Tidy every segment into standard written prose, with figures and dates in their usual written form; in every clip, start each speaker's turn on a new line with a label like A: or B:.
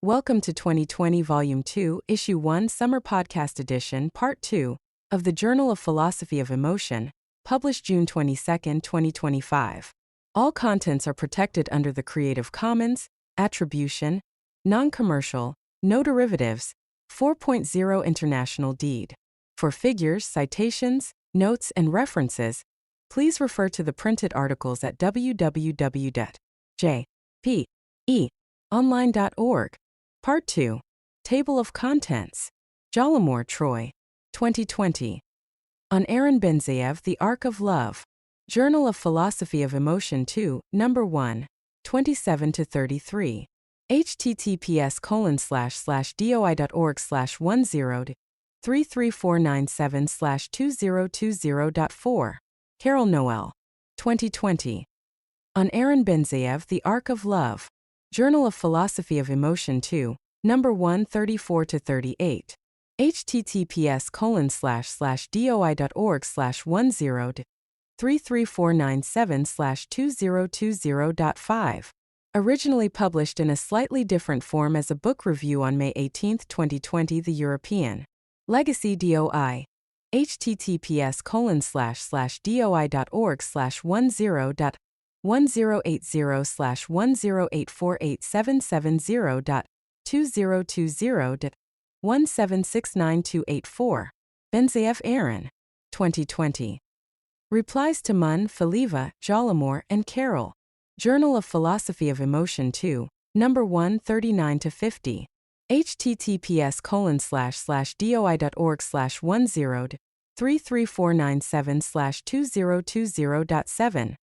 A: Welcome to 2020 Volume 2, Issue 1, Summer Podcast Edition, Part 2, of the Journal of Philosophy of Emotion, published June 22, 2025. All contents are protected under the Creative Commons, Attribution, Non-Commercial, No Derivatives, 4.0 International Deed. For figures, citations, notes, and references, please refer to the printed articles at www.jpeonline.org. Part 2. Table of Contents. Jolimore, Troy. 2020. On Aaron Benzayev, The Arc of Love. Journal of Philosophy of Emotion 2, Number 1, 27-33. https://doi.org/10-33497/2020.4. Carol Noel. 2020. On Aaron Benzayev, The Arc of Love. Journal of Philosophy of Emotion 2, Number 1, 34-38. https://doi.org/10-33497/2020.5. Originally published in a slightly different form as a book review on May 18, 2020. The European Legacy DOI. https://doi.org/1080/1080.2020.1769284. Benzayev Aaron. 2020. Replies to Munn, Faliva, Jolimore, and Carol. Journal of Philosophy of Emotion 2, Number 1, 39-50. https://doi.org/10-33497/2020.7.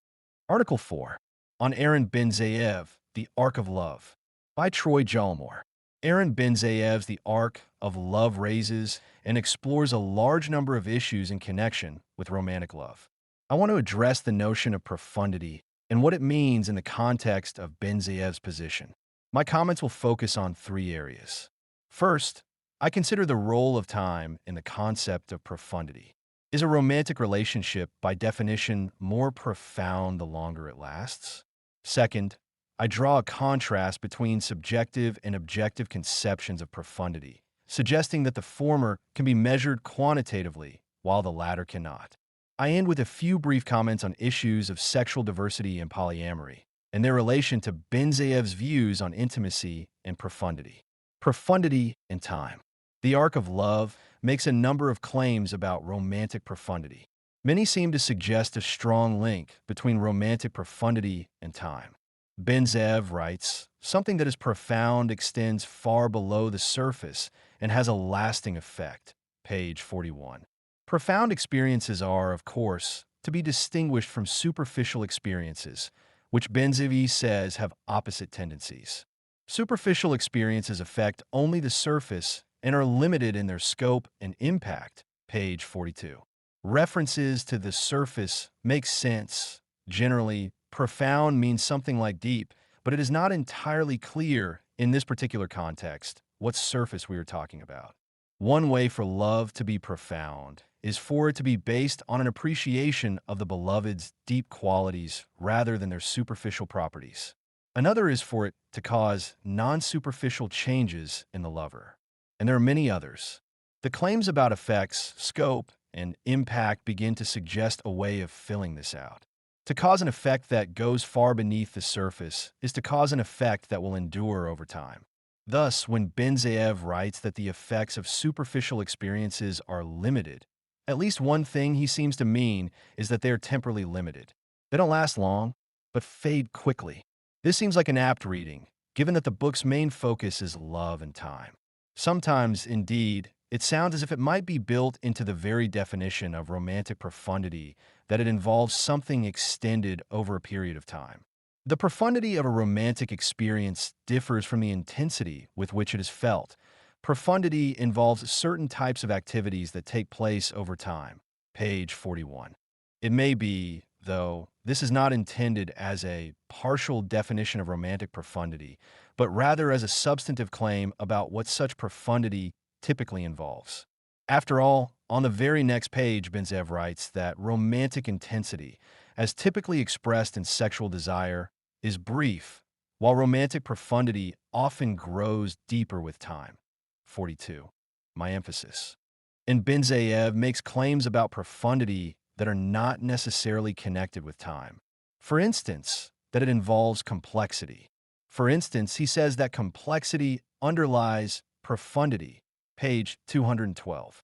B: Article 4. On Aaron Benzayev, The Arc of Love. By Troy Jolimore. Aaron Benzayev's The Arc of Love raises and explores a large number of issues in connection with romantic love. I want to address the notion of profundity and what it means in the context of Benzayev's position. My comments will focus on three areas. First, I consider the role of time in the concept of profundity. Is a romantic relationship, by definition, more profound the longer it lasts? Second, I draw a contrast between subjective and objective conceptions of profundity, suggesting that the former can be measured quantitatively, while the latter cannot. I end with a few brief comments on issues of sexual diversity and polyamory, and their relation to Benzayev's views on intimacy and profundity. Profundity and time. The Arc of Love makes a number of claims about romantic profundity. Many seem to suggest a strong link between romantic profundity and time. Benzayev writes, "Something that is profound extends far below the surface and has a lasting effect." Page 41. Profound experiences are, of course, to be distinguished from superficial experiences, which Benzayev says have opposite tendencies. Superficial experiences affect only the surface and are limited in their scope and impact. Page 42. References to the surface make sense. Generally, profound means something like deep, but it is not entirely clear in this particular context what surface we are talking about. One way for love to be profound is for it to be based on an appreciation of the beloved's deep qualities rather than their superficial properties. Another is for it to cause non-superficial changes in the lover. And there are many others. The claims about effects, scope, and impact begin to suggest a way of filling this out. To cause an effect that goes far beneath the surface is to cause an effect that will endure over time. Thus, when Benzayev writes that the effects of superficial experiences are limited, at least one thing he seems to mean is that they are temporally limited. They don't last long, but fade quickly. This seems like an apt reading, given that the book's main focus is love and time. Sometimes, indeed, it sounds as if it might be built into the very definition of romantic profundity that it involves something extended over a period of time. The profundity of a romantic experience differs from the intensity with which it is felt. Profundity involves certain types of activities that take place over time. Page 41. It may be, though, this is not intended as a partial definition of romantic profundity, but rather as a substantive claim about what such profundity typically involves. After all, on the very next page, Benzayev writes that romantic intensity, as typically expressed in sexual desire, is brief, while romantic profundity often grows deeper with time. 42. My emphasis. And Benzayev makes claims about profundity that are not necessarily connected with time. For instance, that it involves complexity. For instance, he says that complexity underlies profundity, page 212.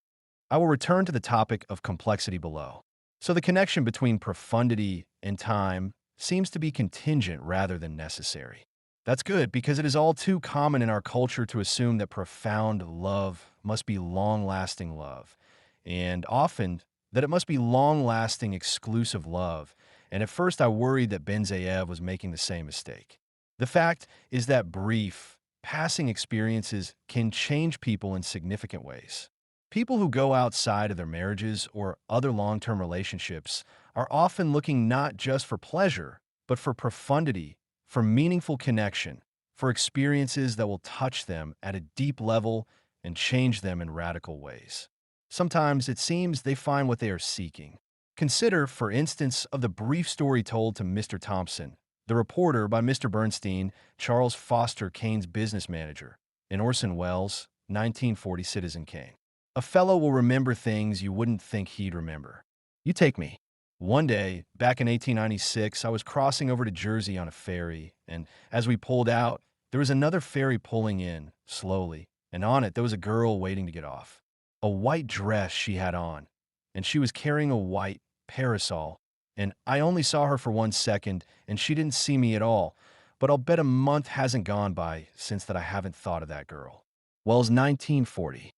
B: I will return to the topic of complexity below. So the connection between profundity and time seems to be contingent rather than necessary. That's good because it is all too common in our culture to assume that profound love must be long-lasting love, and often that it must be long-lasting exclusive love. And at first I worried that Benzayev was making the same mistake. The fact is that brief, passing experiences can change people in significant ways. People who go outside of their marriages or other long-term relationships are often looking not just for pleasure, but for profundity, for meaningful connection, for experiences that will touch them at a deep level and change them in radical ways. Sometimes it seems they find what they are seeking. Consider, for instance, of the brief story told to Mr. Thompson, the reporter by Mr. Bernstein, Charles Foster Kane's business manager, in Orson Welles' 1940 Citizen Kane. A fellow will remember things you wouldn't think he'd remember. You take me. One day, back in 1896, I was crossing over to Jersey on a ferry, and as we pulled out, there was another ferry pulling in, slowly, and on it there was a girl waiting to get off. A white dress she had on, and she was carrying a white parasol, and I only saw her for 1 second, and she didn't see me at all, but I'll bet a month hasn't gone by since that I haven't thought of that girl. Wells, 1940.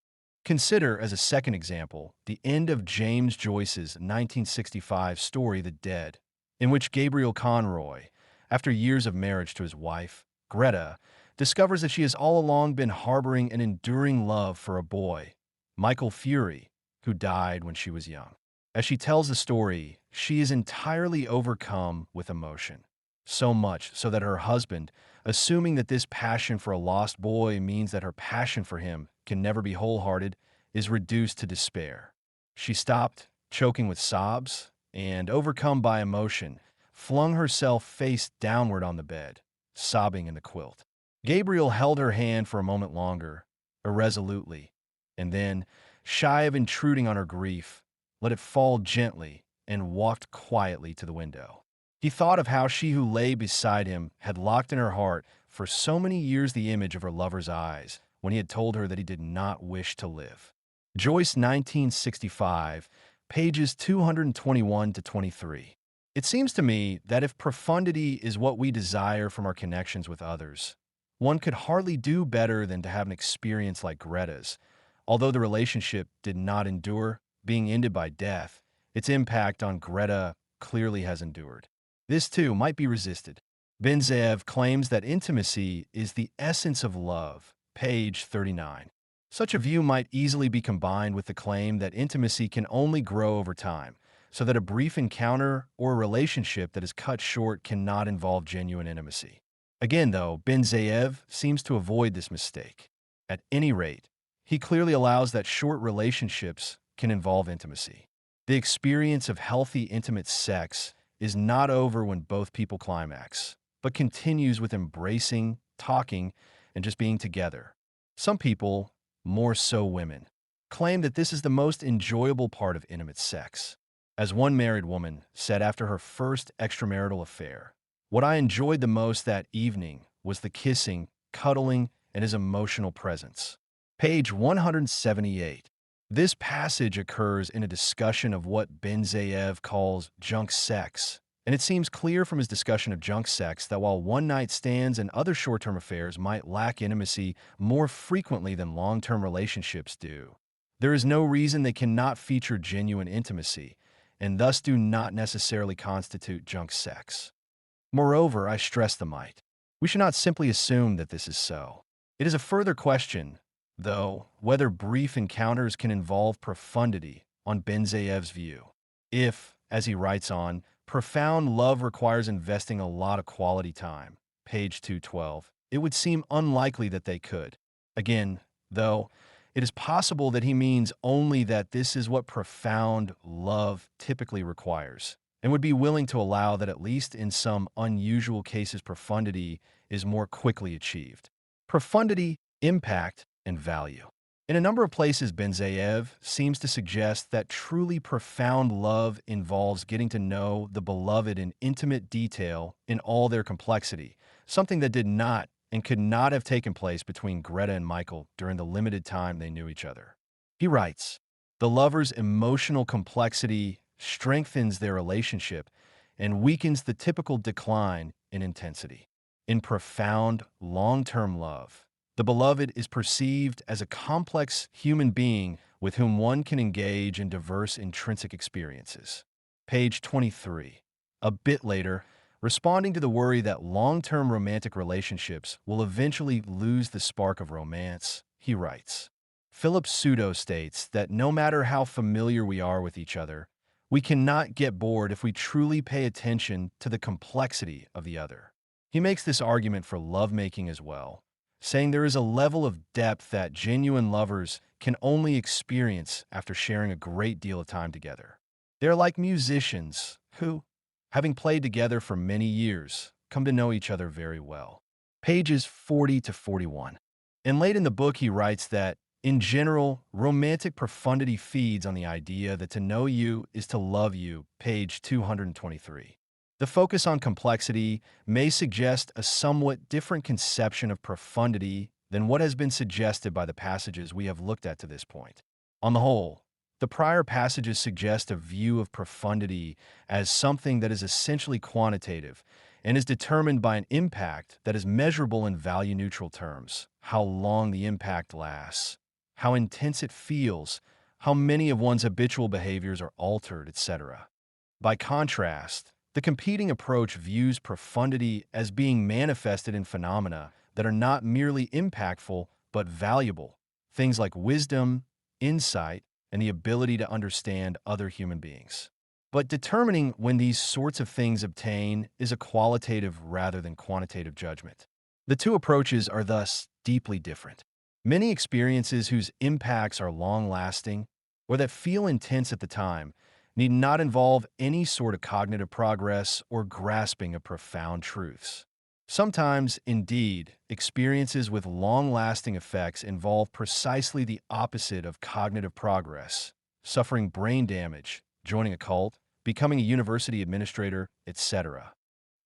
B: Consider, as a second example, the end of James Joyce's 1965 story The Dead, in which Gabriel Conroy, after years of marriage to his wife, Greta, discovers that she has all along been harboring an enduring love for a boy, Michael Fury, who died when she was young. As she tells the story, she is entirely overcome with emotion, so much so that her husband, assuming that this passion for a lost boy means that her passion for him can never be wholehearted, is reduced to despair. She stopped, choking with sobs, and, overcome by emotion, flung herself face downward on the bed, sobbing in the quilt. Gabriel held her hand for a moment longer, irresolutely, and then, shy of intruding on her grief, let it fall gently and walked quietly to the window. He thought of how she who lay beside him had locked in her heart for so many years the image of her lover's eyes when he had told her that he did not wish to live. Joyce, 1965, pages 221 to 23. It seems to me that if profundity is what we desire from our connections with others, one could hardly do better than to have an experience like Greta's. Although the relationship did not endure, being ended by death, its impact on Greta clearly has endured. This, too, might be resisted. Benzayev claims that intimacy is the essence of love, page 39. Such a view might easily be combined with the claim that intimacy can only grow over time, so that a brief encounter or a relationship that is cut short cannot involve genuine intimacy. Again, though, Benzayev seems to avoid this mistake. At any rate, he clearly allows that short relationships can involve intimacy. The experience of healthy, intimate sex is not over when both people climax, but continues with embracing, talking, and just being together. Some people, more so women, claim that this is the most enjoyable part of intimate sex. As one married woman said after her first extramarital affair, "What I enjoyed the most that evening was the kissing, cuddling, and his emotional presence." Page 178. This passage occurs in a discussion of what Benzayev calls junk sex, and it seems clear from his discussion of junk sex that while one-night stands and other short-term affairs might lack intimacy more frequently than long-term relationships do, there is no reason they cannot feature genuine intimacy, and thus do not necessarily constitute junk sex. Moreover, I stress the might. We should not simply assume that this is so. It is a further question, though, whether brief encounters can involve profundity on Benzayev's view. If, as he writes on, profound love requires investing a lot of quality time, page 212, it would seem unlikely that they could. Again, though, it is possible that he means only that this is what profound love typically requires, and would be willing to allow that at least in some unusual cases profundity is more quickly achieved. Profundity, impact, and value. In a number of places, Benzayev seems to suggest that truly profound love involves getting to know the beloved in intimate detail in all their complexity, something that did not and could not have taken place between Greta and Michael during the limited time they knew each other. He writes, "The lover's emotional complexity strengthens their relationship and weakens the typical decline in intensity. In profound, long-term love, the beloved is perceived as a complex human being with whom one can engage in diverse intrinsic experiences." Page 23. A bit later, responding to the worry that long-term romantic relationships will eventually lose the spark of romance, he writes, Philip Pseudo states that no matter how familiar we are with each other, we cannot get bored if we truly pay attention to the complexity of the other. He makes this argument for lovemaking as well, saying there is a level of depth that genuine lovers can only experience after sharing a great deal of time together. They're like musicians who, having played together for many years, come to know each other very well. Pages 40 to 41. And late in the book, he writes that, in general, romantic profundity feeds on the idea that to know you is to love you, page 223. The focus on complexity may suggest a somewhat different conception of profundity than what has been suggested by the passages we have looked at to this point. On the whole, the prior passages suggest a view of profundity as something that is essentially quantitative and is determined by an impact that is measurable in value-neutral terms, how long the impact lasts, how intense it feels, how many of one's habitual behaviors are altered, etc. By contrast, the competing approach views profundity as being manifested in phenomena that are not merely impactful but valuable, things like wisdom, insight, and the ability to understand other human beings. But determining when these sorts of things obtain is a qualitative rather than quantitative judgment. The two approaches are thus deeply different. Many experiences whose impacts are long-lasting or that feel intense at the time need not involve any sort of cognitive progress or grasping of profound truths. Sometimes, indeed, experiences with long-lasting effects involve precisely the opposite of cognitive progress, suffering brain damage, joining a cult, becoming a university administrator, etc.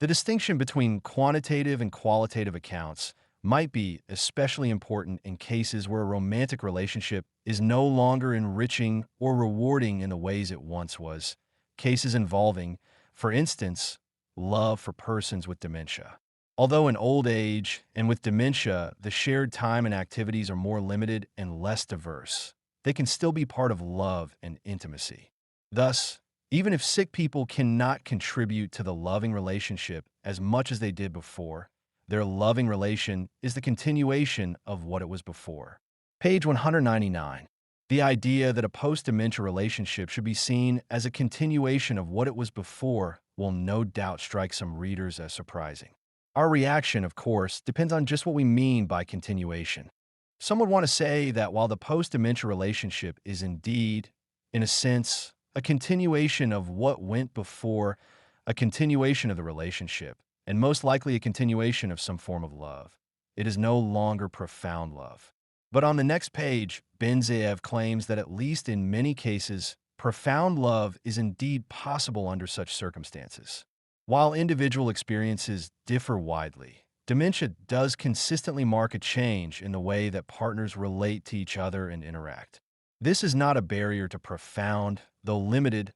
B: The distinction between quantitative and qualitative accounts might be especially important in cases where a romantic relationship is no longer enriching or rewarding in the ways it once was, cases involving, for instance, love for persons with dementia. Although in old age and with dementia, the shared time and activities are more limited and less diverse, they can still be part of love and intimacy. Thus, even if sick people cannot contribute to the loving relationship as much as they did before, their loving relation is the continuation of what it was before. Page 199. The idea that a post-dementia relationship should be seen as a continuation of what it was before will no doubt strike some readers as surprising. Our reaction, of course, depends on just what we mean by continuation. Some would want to say that while the post-dementia relationship is indeed, in a sense, a continuation of what went before, a continuation of the relationship, and most likely a continuation of some form of love, it is no longer profound love. But on the next page, Benzayev claims that at least in many cases, profound love is indeed possible under such circumstances. While individual experiences differ widely, dementia does consistently mark a change in the way that partners relate to each other and interact. This is not a barrier to profound, though limited,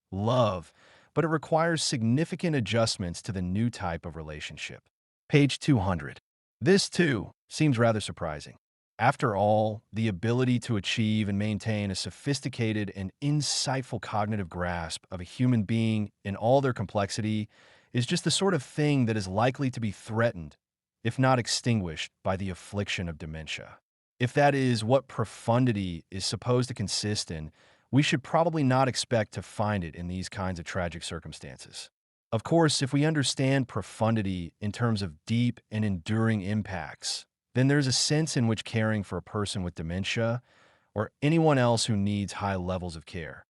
B: love, but it requires significant adjustments to the new type of relationship. Page 200. This, too, seems rather surprising. After all, the ability to achieve and maintain a sophisticated and insightful cognitive grasp of a human being in all their complexity is just the sort of thing that is likely to be threatened, if not extinguished, by the affliction of dementia. If that is what profundity is supposed to consist in, we should probably not expect to find it in these kinds of tragic circumstances. Of course, if we understand profundity in terms of deep and enduring impacts, then there's a sense in which caring for a person with dementia, or anyone else who needs high levels of care,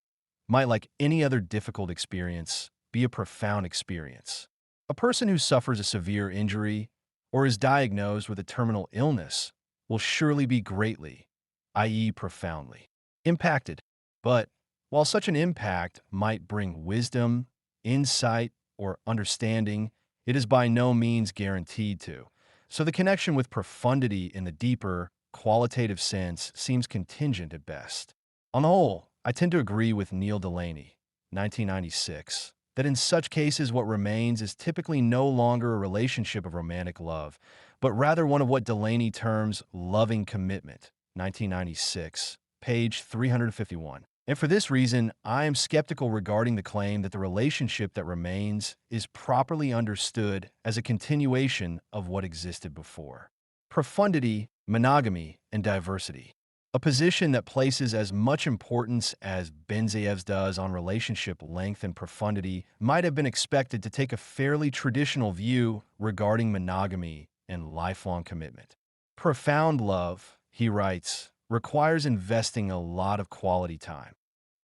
B: might, like any other difficult experience, be a profound experience. A person who suffers a severe injury, or is diagnosed with a terminal illness will surely be greatly, i.e., profoundly, impacted. But while such an impact might bring wisdom, insight, or understanding, it is by no means guaranteed to. So the connection with profundity in the deeper, qualitative sense seems contingent at best. On the whole, I tend to agree with Neil Delaney, 1996, that in such cases what remains is typically no longer a relationship of romantic love, but rather one of what Delaney terms loving commitment, 1996, page 351. And for this reason, I am skeptical regarding the claim that the relationship that remains is properly understood as a continuation of what existed before. Profundity, monogamy, and diversity. A position that places as much importance as Benzaev's does on relationship length and profundity might have been expected to take a fairly traditional view regarding monogamy and lifelong commitment. Profound love, he writes, requires investing a lot of quality time.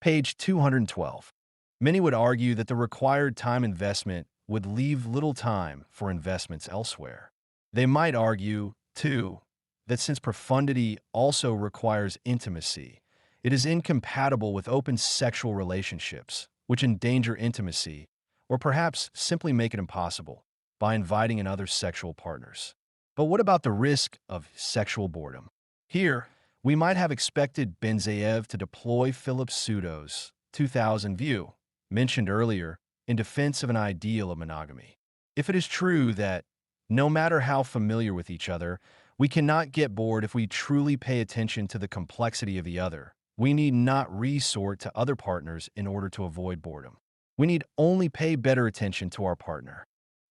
B: Page 212. Many would argue that the required time investment would leave little time for investments elsewhere. They might argue, too, that since profundity also requires intimacy, it is incompatible with open sexual relationships, which endanger intimacy, or perhaps simply make it impossible, by inviting in other sexual partners. But what about the risk of sexual boredom? Here, we might have expected Benzaev to deploy Philip Pseudo's 2000 view, mentioned earlier, in defense of an ideal of monogamy. If it is true that, no matter how familiar with each other, we cannot get bored if we truly pay attention to the complexity of the other, we need not resort to other partners in order to avoid boredom. We need only pay better attention to our partner.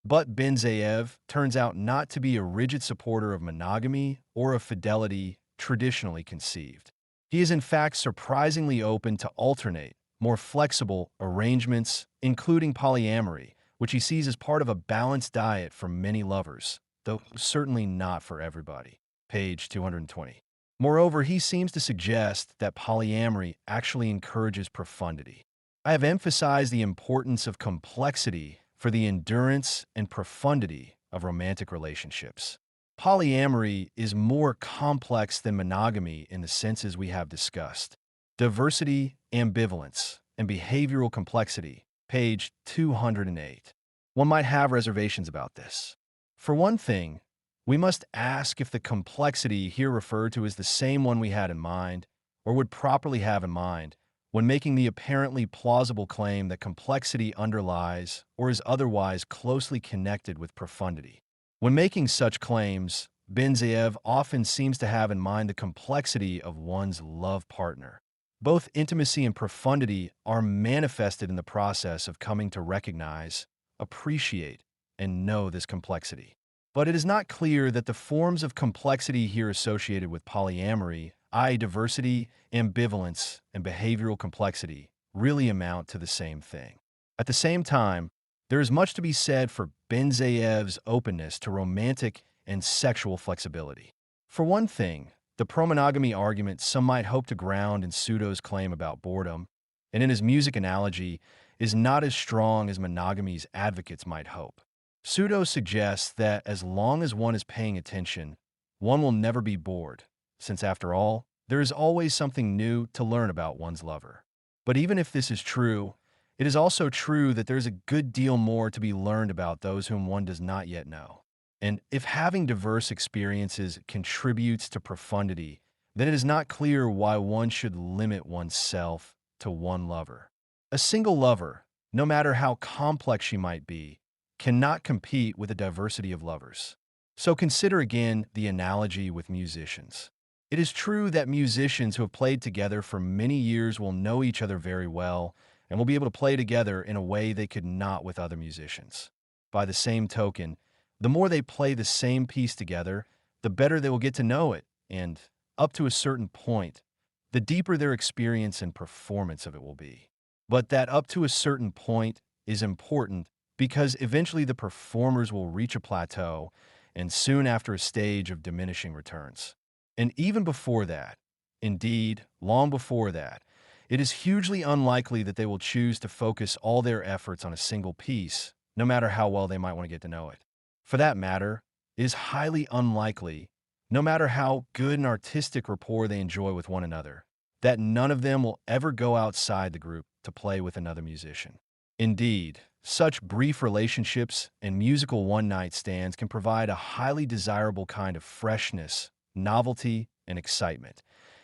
B: But Benzaev turns out not to be a rigid supporter of monogamy or of fidelity traditionally conceived. He is in fact surprisingly open to alternate, more flexible arrangements, including polyamory, which he sees as part of a balanced diet for many lovers, though certainly not for everybody. Page 220. Moreover, he seems to suggest that polyamory actually encourages profundity. I have emphasized the importance of complexity for the endurance and profundity of romantic relationships. Polyamory is more complex than monogamy in the senses we have discussed. Diversity, ambivalence, and behavioral complexity, page 208. One might have reservations about this. For one thing, we must ask if the complexity here referred to is the same one we had in mind, or would properly have in mind, when making the apparently plausible claim that complexity underlies or is otherwise closely connected with profundity. When making such claims, Benzaev often seems to have in mind the complexity of one's love partner. Both intimacy and profundity are manifested in the process of coming to recognize, appreciate, and know this complexity. But it is not clear that the forms of complexity here associated with polyamory, i.e. diversity, ambivalence, and behavioral complexity, really amount to the same thing. At the same time, there is much to be said for Benzaev's openness to romantic and sexual flexibility. For one thing, the pro-monogamy argument some might hope to ground in Pseudo's claim about boredom, and in his music analogy, is not as strong as monogamy's advocates might hope. Pseudo suggests that as long as one is paying attention, one will never be bored, since after all, there is always something new to learn about one's lover. But even if this is true, it is also true that there is a good deal more to be learned about those whom one does not yet know. And if having diverse experiences contributes to profundity, then it is not clear why one should limit oneself to one lover. A single lover, no matter how complex she might be, cannot compete with a diversity of lovers. So consider again the analogy with musicians. It is true that musicians who have played together for many years will know each other very well and will be able to play together in a way they could not with other musicians. By the same token, the more they play the same piece together, the better they will get to know it, and, up to a certain point, the deeper their experience and performance of it will be. But that up to a certain point is important because eventually the performers will reach a plateau and soon after a stage of diminishing returns. And even before that, indeed, long before that, it is hugely unlikely that they will choose to focus all their efforts on a single piece, no matter how well they might want to get to know it. For that matter, it is highly unlikely, no matter how good an artistic rapport they enjoy with one another, that none of them will ever go outside the group to play with another musician. Indeed, such brief relationships and musical one-night stands can provide a highly desirable kind of freshness, novelty, and excitement,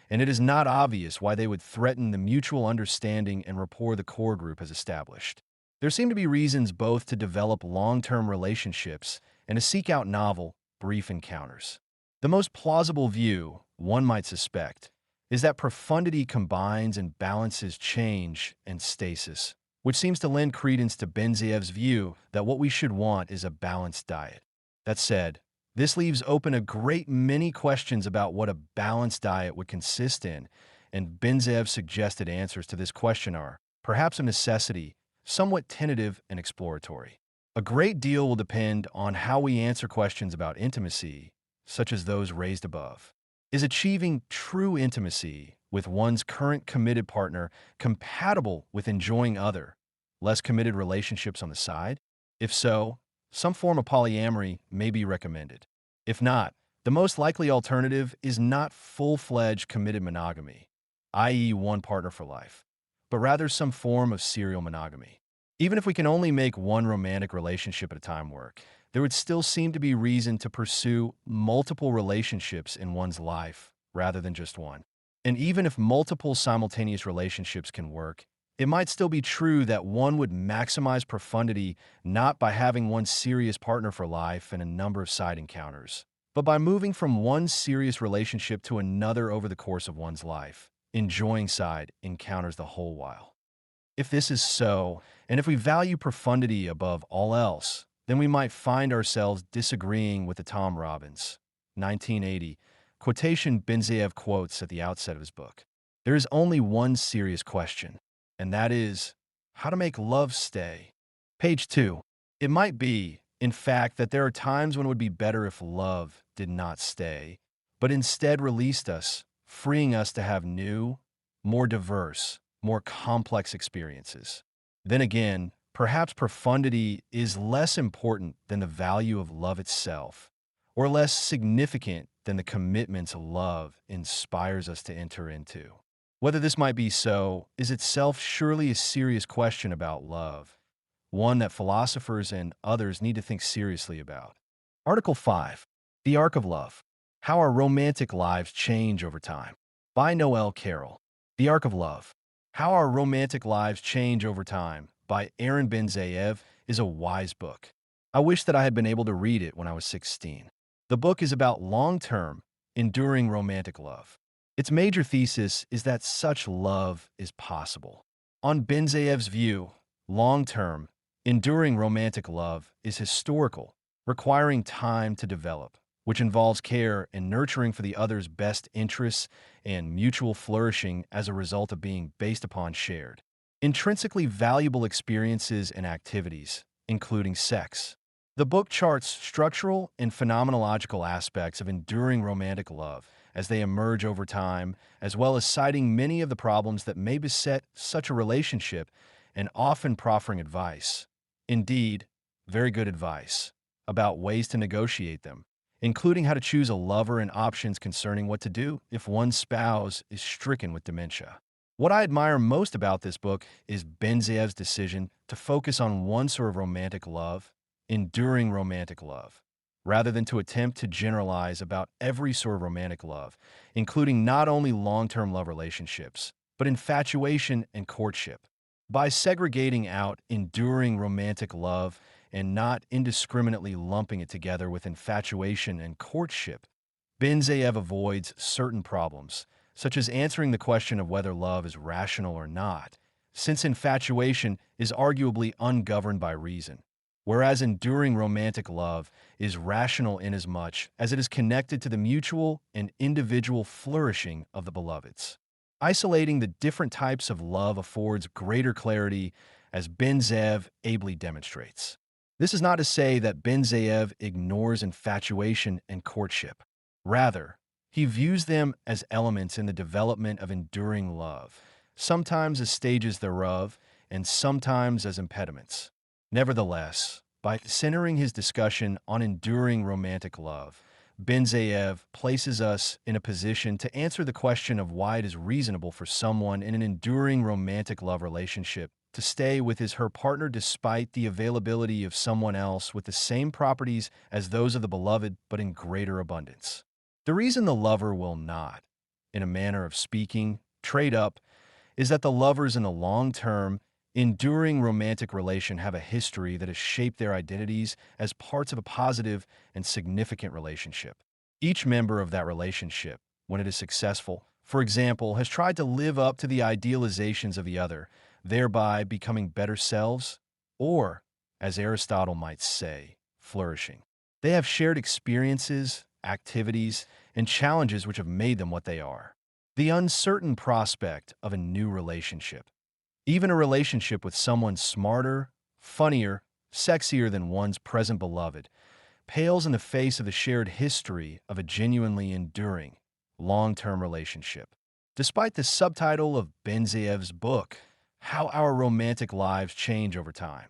B: and it is not obvious why they would threaten the mutual understanding and rapport the core group has established. There seem to be reasons both to develop long-term relationships and to seek out novel, brief encounters. The most plausible view, one might suspect, is that profundity combines and balances change and stasis, which seems to lend credence to Benzaev's view that what we should want is a balanced diet. That said, this leaves open a great many questions about what a balanced diet would consist in, and Benzaev's suggested answers to this question are, perhaps a necessity, somewhat tentative and exploratory. A great deal will depend on how we answer questions about intimacy, such as those raised above. Is achieving true intimacy with one's current committed partner compatible with enjoying other, less committed relationships on the side? If so, some form of polyamory may be recommended. If not, the most likely alternative is not full-fledged committed monogamy, i.e. one partner for life, but rather some form of serial monogamy. Even if we can only make one romantic relationship at a time work, there would still seem to be reason to pursue multiple relationships in one's life rather than just one. And even if multiple simultaneous relationships can work, it might still be true that one would maximize profundity not by having one serious partner for life and a number of side encounters, but by moving from one serious relationship to another over the course of one's life, enjoying side encounters the whole while. If this is so, and if we value profundity above all else, then we might find ourselves disagreeing with the Tom Robbins, 1980, quotation Benzaev quotes at the outset of his book. There is only one serious question, and that is, how to make love stay. Page 2. It might be, in fact, that there are times when it would be better if love did not stay, but instead released us, freeing us to have new, more diverse, more complex experiences. Then again, perhaps profundity is less important than the value of love itself, or less significant than the commitments love inspires us to enter into. Whether this might be so is itself surely a serious question about love, one that philosophers and others need to think seriously about. Article 5. The Arc of Love. How Our Romantic Lives Change Over Time. By Noel Carroll. The Arc of Love. How Our Romantic Lives Change Over Time by Aaron Benzaev is a wise book. I wish that I had been able to read it when I was 16. The book is about long-term, enduring romantic love. Its major thesis is that such love is possible. On Benzaev's view, long-term, enduring romantic love is historical, requiring time to develop, which involves care and nurturing for the other's best interests and mutual flourishing as a result of being based upon shared, intrinsically valuable experiences and activities, including sex. The book charts structural and phenomenological aspects of enduring romantic love as they emerge over time, as well as citing many of the problems that may beset such a relationship and often proffering advice. Indeed, very good advice about ways to negotiate them, including how to choose a lover and options concerning what to do if one's spouse is stricken with dementia. What I admire most about this book is Benzaev's decision to focus on one sort of romantic love, enduring romantic love, rather than to attempt to generalize about every sort of romantic love, including not only long-term love relationships, but infatuation and courtship. By segregating out enduring romantic love and not indiscriminately lumping it together with infatuation and courtship, Benzaev avoids certain problems, such as answering the question of whether love is rational or not, since infatuation is arguably ungoverned by reason, whereas enduring romantic love is rational inasmuch as it is connected to the mutual and individual flourishing of the beloveds. Isolating the different types of love affords greater clarity, as Benzaev ably demonstrates. This is not to say that Benzaev ignores infatuation and courtship. Rather, he views them as elements in the development of enduring love, sometimes as stages thereof, and sometimes as impediments. Nevertheless, By centering his discussion on enduring romantic love, Benzayev places us in a position to answer the question of why it is reasonable for someone in an enduring romantic love relationship to stay with his/her partner despite the availability of someone else with the same properties as those of the beloved but in greater abundance. The reason the lover will not, in a manner of speaking, trade up is that the lovers in the long-term, enduring romantic relation have a history that has shaped their identities as parts of a positive and significant relationship. Each member of that relationship, when it is successful, for example, has tried to live up to the idealizations of the other, thereby becoming better selves, or, as Aristotle might say, flourishing. They have shared experiences, activities, and challenges which have made them what they are. The uncertain prospect of a new relationship. Even a relationship with someone smarter, funnier, sexier than one's present beloved, pales in the face of the shared history of a genuinely enduring, long-term relationship. Despite the subtitle of Benzayev's book, How Our Romantic Lives Change Over Time,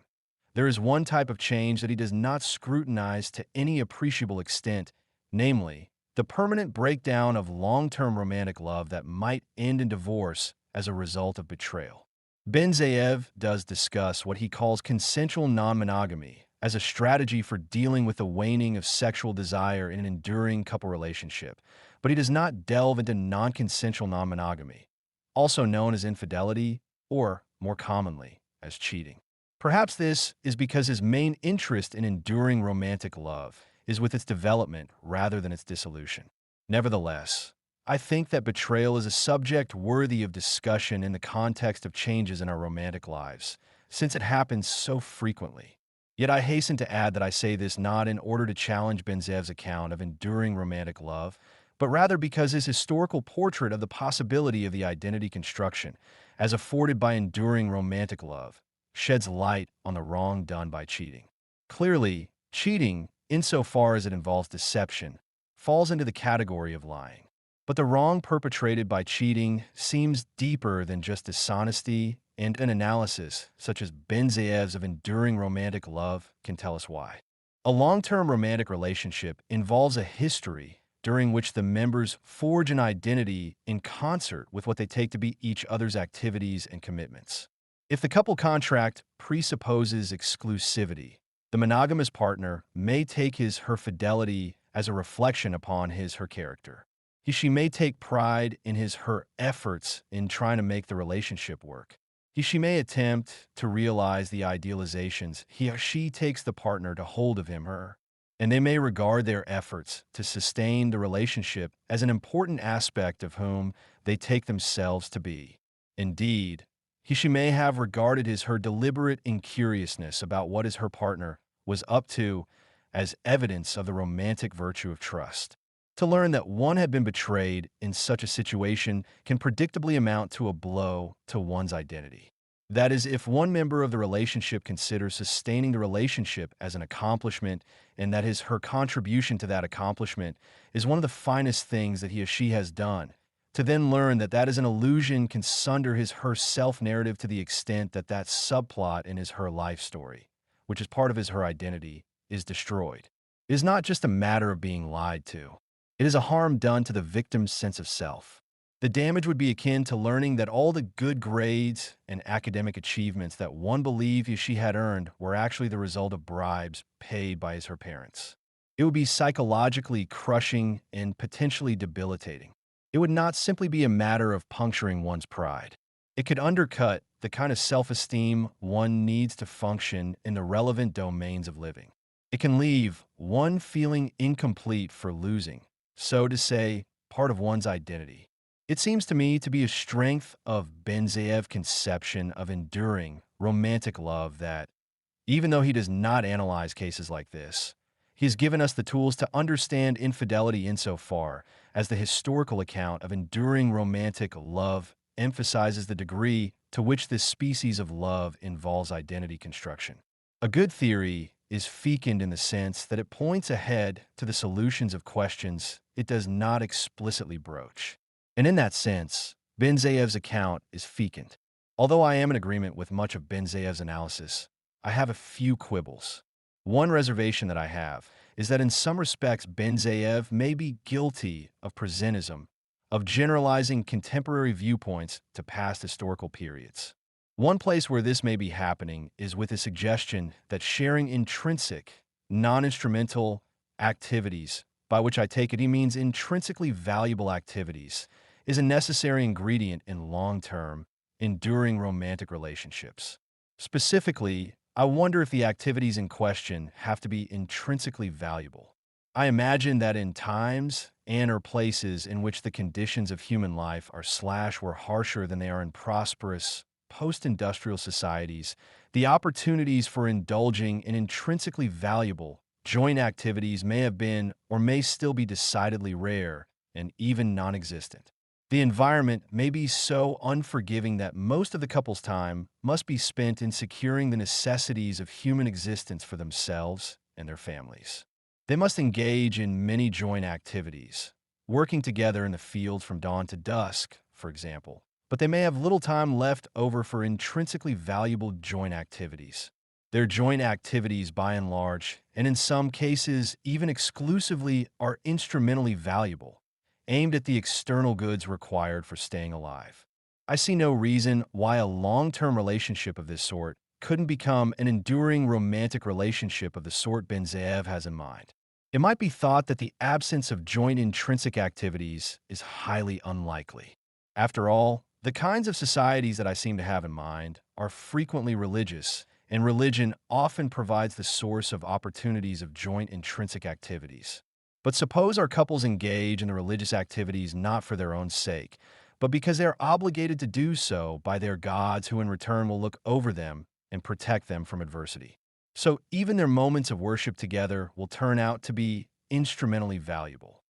B: there is one type of change that he does not scrutinize to any appreciable extent, namely, the permanent breakdown of long-term romantic love that might end in divorce as a result of betrayal. Benzayev does discuss what he calls consensual non-monogamy as a strategy for dealing with the waning of sexual desire in an enduring couple relationship, but he does not delve into non-consensual non-monogamy, also known as infidelity or, more commonly, as cheating. Perhaps this is because his main interest in enduring romantic love is with its development rather than its dissolution. Nevertheless, I think that betrayal is a subject worthy of discussion in the context of changes in our romantic lives, since it happens so frequently. Yet I hasten to add that I say this not in order to challenge Benzayev's account of enduring romantic love, but rather because his historical portrait of the possibility of the identity construction, as afforded by enduring romantic love, sheds light on the wrong done by cheating. Clearly, cheating, insofar as it involves deception, falls into the category of lying. But the wrong perpetrated by cheating seems deeper than just dishonesty, and an analysis, such as Benzayev's of enduring romantic love, can tell us why. A long-term romantic relationship involves a history during which the members forge an identity in concert with what they take to be each other's activities and commitments. If the couple contract presupposes exclusivity, the monogamous partner may take his/her fidelity as a reflection upon his/her character. She may take pride in his/her efforts in trying to make the relationship work. She may attempt to realize the idealizations he/she takes the partner to hold of him/her, and they may regard their efforts to sustain the relationship as an important aspect of whom they take themselves to be. Indeed, she may have regarded his/her deliberate incuriousness about what his/her partner was up to as evidence of the romantic virtue of trust. To learn that one had been betrayed in such a situation can predictably amount to a blow to one's identity. That is, if one member of the relationship considers sustaining the relationship as an accomplishment and that his/her contribution to that accomplishment is one of the finest things that he/she has done, to then learn that that is an illusion can sunder his/her self-narrative to the extent that that subplot in his/her life story, which is part of his/her identity, is destroyed. It is not just a matter of being lied to. It is a harm done to the victim's sense of self. The damage would be akin to learning that all the good grades and academic achievements that one believed she had earned were actually the result of bribes paid by his/her parents. It would be psychologically crushing and potentially debilitating. It would not simply be a matter of puncturing one's pride. It could undercut the kind of self-esteem one needs to function in the relevant domains of living. It can leave one feeling incomplete for losing, so to say, part of one's identity. It seems to me to be a strength of Benzayev's conception of enduring romantic love that, even though he does not analyze cases like this, he has given us the tools to understand infidelity insofar as the historical account of enduring romantic love emphasizes the degree to which this species of love involves identity construction. A good theory is fecund in the sense that it points ahead to the solutions of questions it does not explicitly broach. And in that sense, Benzayev's account is fecund. Although I am in agreement with much of Benzayev's analysis, I have a few quibbles. One reservation that I have is that in some respects, Benzayev may be guilty of presentism, of generalizing contemporary viewpoints to past historical periods. One place where this may be happening is with the suggestion that sharing intrinsic, non-instrumental activities, by which I take it he means intrinsically valuable activities, is a necessary ingredient in long-term, enduring romantic relationships. Specifically, I wonder if the activities in question have to be intrinsically valuable. I imagine that in times and/or places in which the conditions of human life are/were harsher than they are in prosperous, post-industrial societies, the opportunities for indulging in intrinsically valuable joint activities may have been or may still be decidedly rare and even non-existent. The environment may be so unforgiving that most of the couple's time must be spent in securing the necessities of human existence for themselves and their families. They must engage in many joint activities, working together in the fields from dawn to dusk, for example, but they may have little time left over for intrinsically valuable joint activities. Their joint activities, by and large, and in some cases even exclusively, are instrumentally valuable, aimed at the external goods required for staying alive. I see no reason why a long-term relationship of this sort couldn't become an enduring romantic relationship of the sort Benzayev has in mind. It might be thought that the absence of joint intrinsic activities is highly unlikely. After all, the kinds of societies that I seem to have in mind are frequently religious, and religion often provides the source of opportunities of joint intrinsic activities. But suppose our couples engage in the religious activities not for their own sake, but because they are obligated to do so by their gods who in return will look over them and protect them from adversity. So even their moments of worship together will turn out to be instrumentally valuable.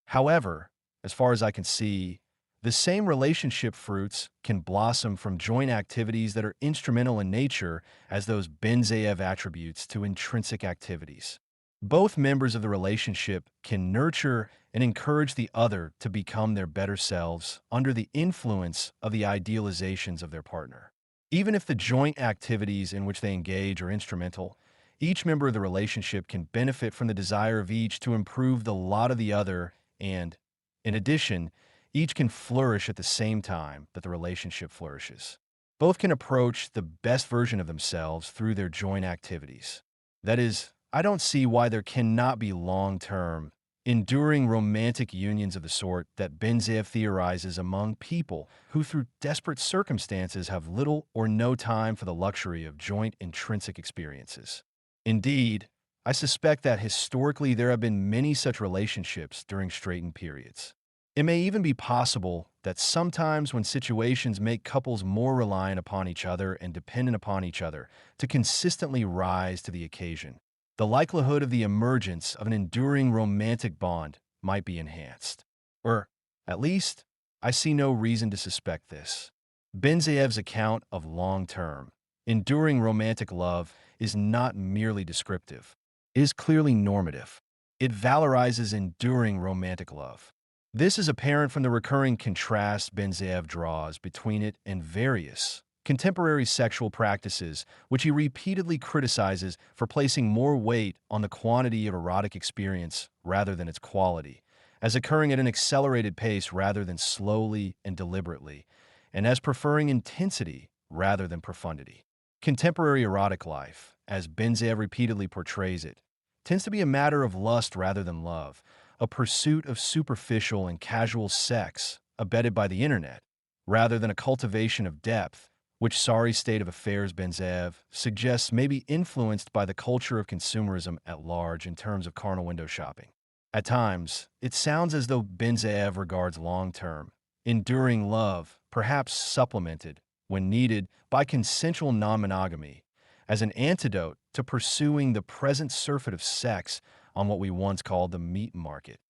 B: However, as far as I can see, the same relationship fruits can blossom from joint activities that are instrumental in nature as those Benzayev attributes to intrinsic activities. Both members of the relationship can nurture and encourage the other to become their better selves under the influence of the idealizations of their partner. Even if the joint activities in which they engage are instrumental, each member of the relationship can benefit from the desire of each to improve the lot of the other and, in addition, each can flourish at the same time that the relationship flourishes. Both can approach the best version of themselves through their joint activities. That is, I don't see why there cannot be long-term, enduring romantic unions of the sort that Benzayev theorizes among people who through desperate circumstances have little or no time for the luxury of joint intrinsic experiences. Indeed, I suspect that historically there have been many such relationships during straitened periods. It may even be possible that sometimes when situations make couples more reliant upon each other and dependent upon each other to consistently rise to the occasion, the likelihood of the emergence of an enduring romantic bond might be enhanced. Or, at least, I see no reason to suspect this. Benzayev's account of long-term, enduring romantic love is not merely descriptive. It is clearly normative. It valorizes enduring romantic love. This is apparent from the recurring contrast Benzayev draws between it and various contemporary sexual practices, which he repeatedly criticizes for placing more weight on the quantity of erotic experience rather than its quality, as occurring at an accelerated pace rather than slowly and deliberately, and as preferring intensity rather than profundity. Contemporary erotic life, as Benzayev repeatedly portrays it, tends to be a matter of lust rather than love, a pursuit of superficial and casual sex abetted by the internet, rather than a cultivation of depth, which sorry state of affairs Benzayev suggests may be influenced by the culture of consumerism at large in terms of carnal window shopping. At times, it sounds as though Benzayev regards long-term, enduring love, perhaps supplemented, when needed, by consensual non-monogamy, as an antidote to pursuing the present surfeit of sex on what we once called the meat market.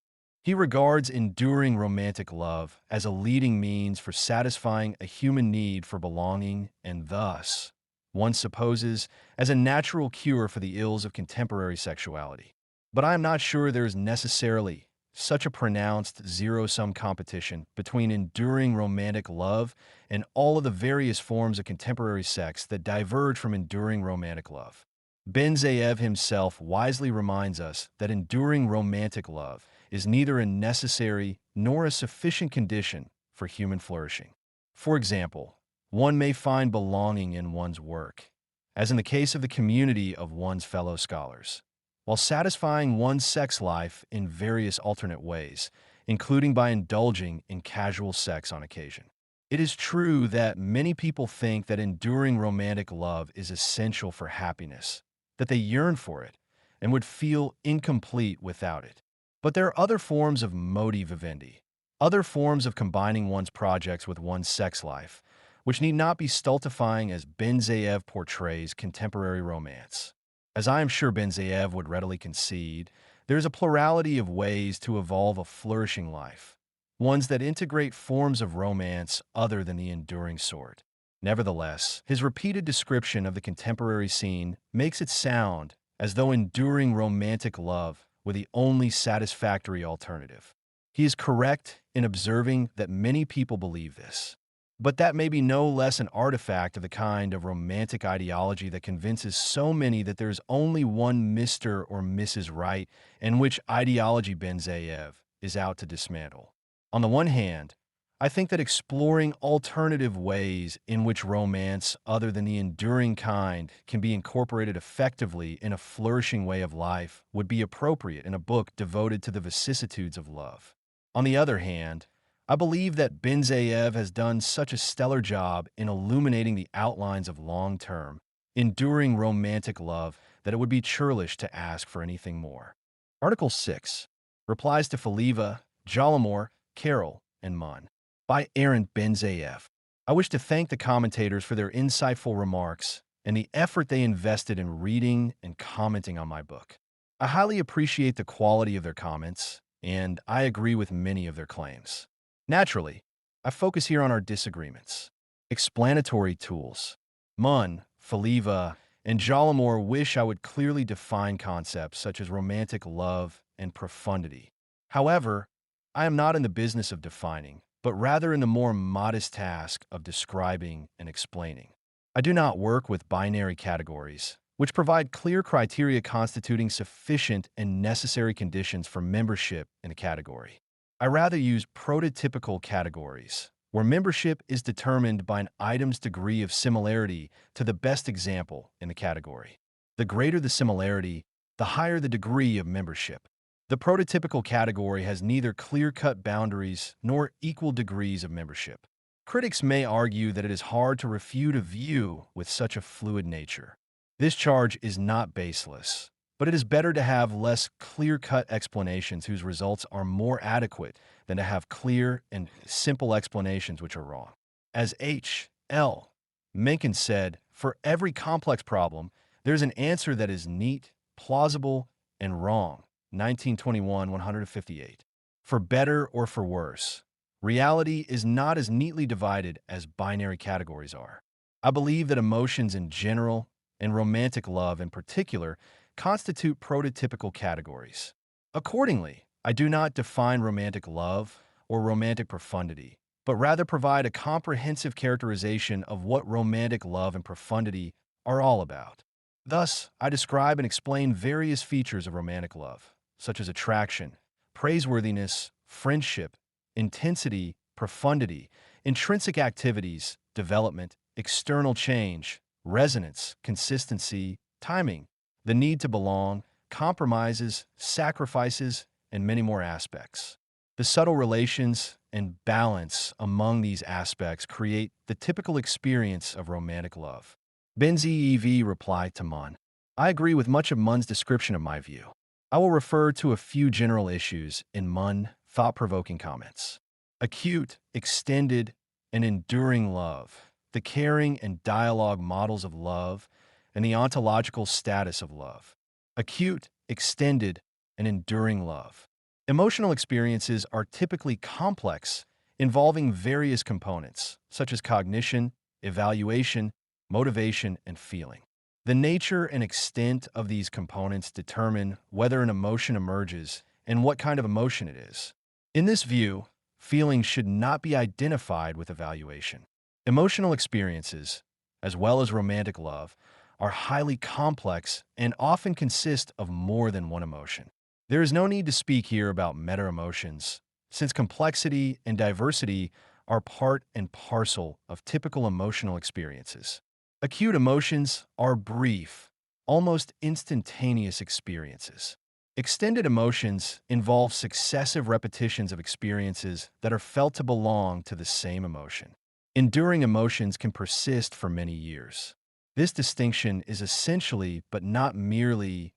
B: He regards enduring romantic love as a leading means for satisfying a human need for belonging and thus, one supposes, as a natural cure for the ills of contemporary sexuality. But I am not sure there is necessarily such a pronounced zero-sum competition between enduring romantic love and all of the various forms of contemporary sex that diverge from enduring romantic love. Benzayev himself wisely reminds us that enduring romantic love is neither a necessary nor a sufficient condition for human flourishing. For example, one may find belonging in one's work, as in the case of the community of one's fellow scholars, while satisfying one's sex life in various alternate ways, including by indulging in casual sex on occasion. It is true that many people think that enduring romantic love is essential for happiness, that they yearn for it, and would feel incomplete without it. But there are other forms of modi vivendi, other forms of combining one's projects with one's sex life, which need not be stultifying as Benzayev portrays contemporary romance. As I am sure Benzayev would readily concede, there is a plurality of ways to evolve a flourishing life, ones that integrate forms of romance other than the enduring sort. Nevertheless, his repeated description of the contemporary scene makes it sound as though enduring romantic love were the only satisfactory alternative. He is correct in observing that many people believe this. But that may be no less an artifact of the kind of romantic ideology that convinces so many that there's only one Mr. or Mrs. Right, and which ideology Benzayev is out to dismantle. On the one hand, I think that exploring alternative ways in which romance, other than the enduring kind, can be incorporated effectively in a flourishing way of life would be appropriate in a book devoted to the vicissitudes of love. On the other hand, I believe that Benzayev has done such a stellar job in illuminating the outlines of long-term, enduring romantic love that it would be churlish to ask for anything more. Article 6. Replies to Faliva, Jalomor, Carroll, and Munn. By Aaron Benzayev. I wish to thank the commentators for their insightful remarks and the effort they invested in reading and commenting on my book. I highly appreciate the quality of their comments, and I agree with many of their claims. Naturally, I focus here on our disagreements. Explanatory tools. Munn, Faliva, and Jalomor wish I would clearly define concepts such as romantic love and profundity. However, I am not in the business of defining, but rather in the more modest task of describing and explaining. I do not work with binary categories, which provide clear criteria constituting sufficient and necessary conditions for membership in a category. I rather use prototypical categories, where membership is determined by an item's degree of similarity to the best example in the category. The greater the similarity, the higher the degree of membership. The prototypical category has neither clear-cut boundaries nor equal degrees of membership. Critics may argue that it is hard to refute a view with such a fluid nature. This charge is not baseless, but it is better to have less clear-cut explanations whose results are more adequate than to have clear and simple explanations which are wrong. As H. L. Mencken said, for every complex problem, there's an answer that is neat, plausible, and wrong. 1921, 158. For better or for worse, reality is not as neatly divided as binary categories are. I believe that emotions in general, and romantic love in particular, constitute prototypical categories. Accordingly, I do not define romantic love or romantic profundity, but rather provide a comprehensive characterization of what romantic love and profundity are all about. Thus, I describe and explain various features of romantic love, such as attraction, praiseworthiness, friendship, intensity, profundity, intrinsic activities, development, external change, resonance, consistency, timing, the need to belong, compromises, sacrifices, and many more aspects. The subtle relations and balance among these aspects create the typical experience of romantic love. Benzayev replied to Munn. I agree with much of Munn's description of my view. I will refer to a few general issues in Munn thought-provoking comments. Acute, extended, and enduring love, the caring and dialogue models of love, and the ontological status of love. Acute, extended, and enduring love. Emotional experiences are typically complex, involving various components, such as cognition, evaluation, motivation, and feeling. The nature and extent of these components determine whether an emotion emerges and what kind of emotion it is. In this view, feeling should not be identified with evaluation. Emotional experiences, as well as romantic love, are highly complex and often consist of more than one emotion. There is no need to speak here about meta-emotions, since complexity and diversity are part and parcel of typical emotional experiences. Acute emotions are brief, almost instantaneous experiences. Extended emotions involve successive repetitions of experiences that are felt to belong to the same emotion. Enduring emotions can persist for many years. This distinction is essentially, but not merely,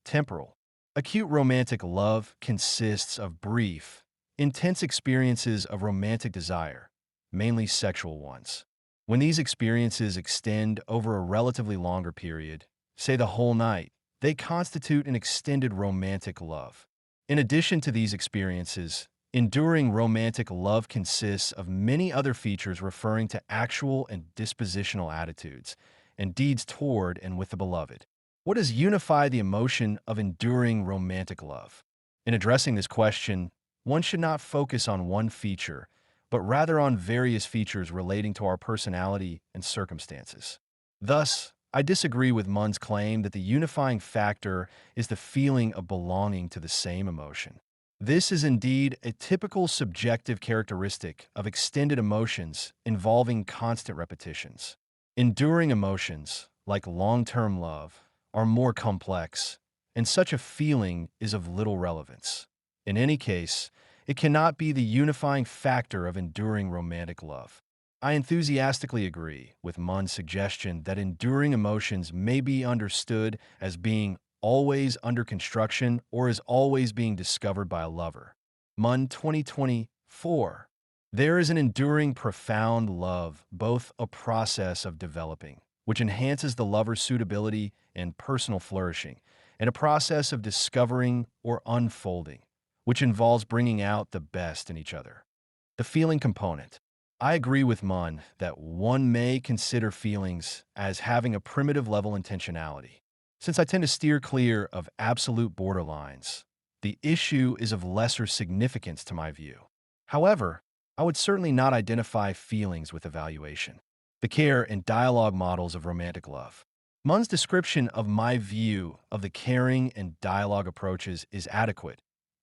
B: temporal. Acute romantic love consists of brief, intense experiences of romantic desire, mainly sexual ones. When these experiences extend over a relatively longer period, say the whole night, they constitute an extended romantic love. In addition to these experiences, enduring romantic love consists of many other features referring to actual and dispositional attitudes and deeds toward and with the beloved. What does unify the emotion of enduring romantic love? In addressing this question, one should not focus on one feature, but rather on various features relating to our personality and circumstances. Thus, I disagree with Munn's claim that the unifying factor is the feeling of belonging to the same emotion. This is indeed a typical subjective characteristic of extended emotions involving constant repetitions. Enduring emotions, like long-term love, are more complex, and such a feeling is of little relevance. In any case, it cannot be the unifying factor of enduring romantic love. I enthusiastically agree with Munn's suggestion that enduring emotions may be understood as being always under construction or as always being discovered by a lover. Munn 2024. There is an enduring profound love, both a process of developing, which enhances the lover's suitability and personal flourishing, and a process of discovering or unfolding, which involves bringing out the best in each other. The feeling component. I agree with Munn that one may consider feelings as having a primitive level intentionality. Since I tend to steer clear of absolute borderlines, the issue is of lesser significance to my view. However, I would certainly not identify feelings with evaluation. The care and dialogue models of romantic love. Munn's description of my view of the caring and dialogue approaches is adequate,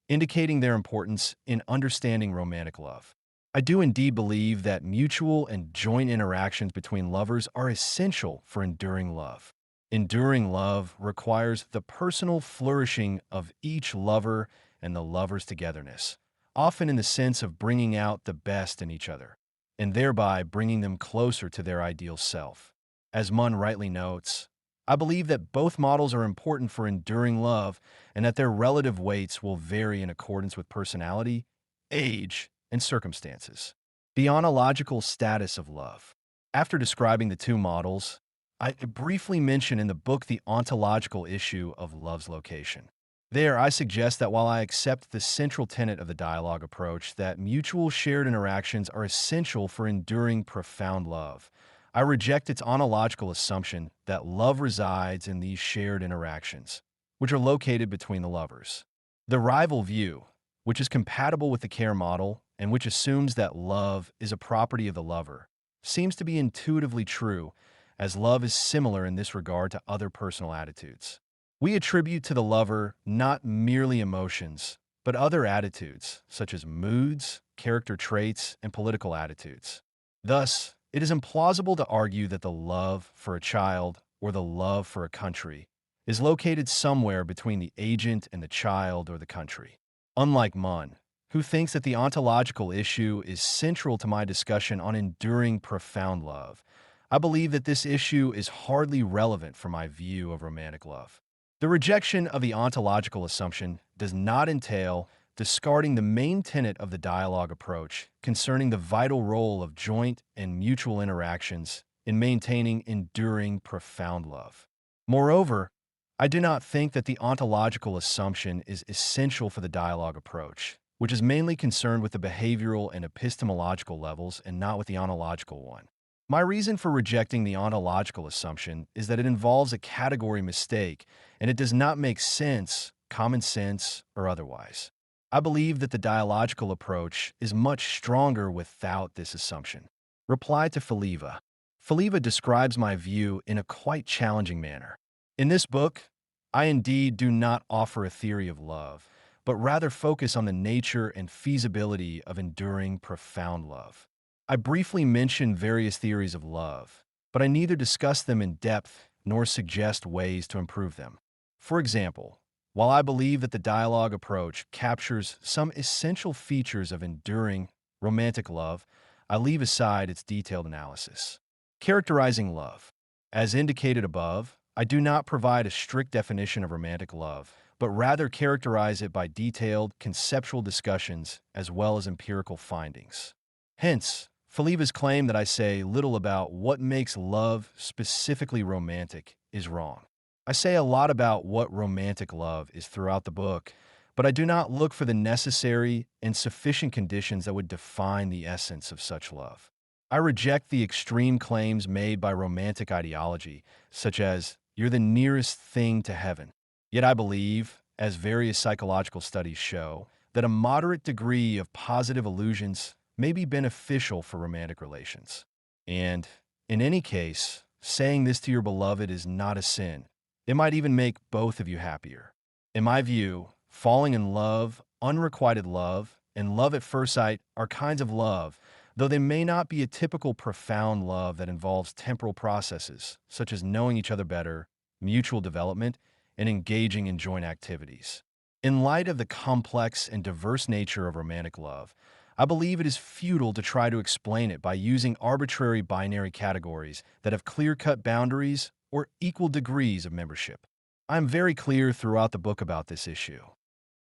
B: indicating their importance in understanding romantic love. I do indeed believe that mutual and joint interactions between lovers are essential for enduring love. Enduring love requires the personal flourishing of each lover and the lover's togetherness, often in the sense of bringing out the best in each other, and thereby bringing them closer to their ideal self. As Munn rightly notes, I believe that both models are important for enduring love and that their relative weights will vary in accordance with personality, age, and circumstances. The ontological status of love. After describing the two models, I briefly mention in the book the ontological issue of love's location. There, I suggest that while I accept the central tenet of the dialogue approach that mutual shared interactions are essential for enduring profound love, I reject its ontological assumption that love resides in these shared interactions, which are located between the lovers. The rival view, which is compatible with the care model and which assumes that love is a property of the lover, seems to be intuitively true, as love is similar in this regard to other personal attitudes. We attribute to the lover not merely emotions, but other attitudes, such as moods, character traits, and political attitudes. Thus, it is implausible to argue that the love for a child or the love for a country is located somewhere between the agent and the child or the country. Unlike Munn, who thinks that the ontological issue is central to my discussion on enduring profound love, I believe that this issue is hardly relevant for my view of romantic love. The rejection of the ontological assumption does not entail discarding the main tenet of the dialogue approach concerning the vital role of joint and mutual interactions in maintaining enduring profound love. Moreover, I do not think that the ontological assumption is essential for the dialogue approach, which is mainly concerned with the behavioral and epistemological levels and not with the ontological one. My reason for rejecting the ontological assumption is that it involves a category mistake and it does not make sense, common sense, or otherwise. I believe that the dialogical approach is much stronger without this assumption. Reply to Faliva. Faliva describes my view in a quite challenging manner. In this book, I indeed do not offer a theory of love, but rather focus on the nature and feasibility of enduring profound love. I briefly mention various theories of love, but I neither discuss them in depth nor suggest ways to improve them. For example, while I believe that the dialogue approach captures some essential features of enduring romantic love, I leave aside its detailed analysis. Characterizing love. As indicated above, I do not provide a strict definition of romantic love, but rather characterize it by detailed, conceptual discussions as well as empirical findings. Hence, Faliva's claim that I say little about what makes love specifically romantic is wrong. I say a lot about what romantic love is throughout the book, but I do not look for the necessary and sufficient conditions that would define the essence of such love. I reject the extreme claims made by romantic ideology, such as, "You're the nearest thing to heaven." Yet I believe, as various psychological studies show, that a moderate degree of positive illusions may be beneficial for romantic relations. And, in any case, saying this to your beloved is not a sin. It might even make both of you happier. In my view, falling in love, unrequited love, and love at first sight are kinds of love, though they may not be a typical profound love that involves temporal processes, such as knowing each other better, mutual development, and engaging in joint activities. In light of the complex and diverse nature of romantic love, I believe it is futile to try to explain it by using arbitrary binary categories that have clear-cut boundaries or equal degrees of membership. I am very clear throughout the book about this issue.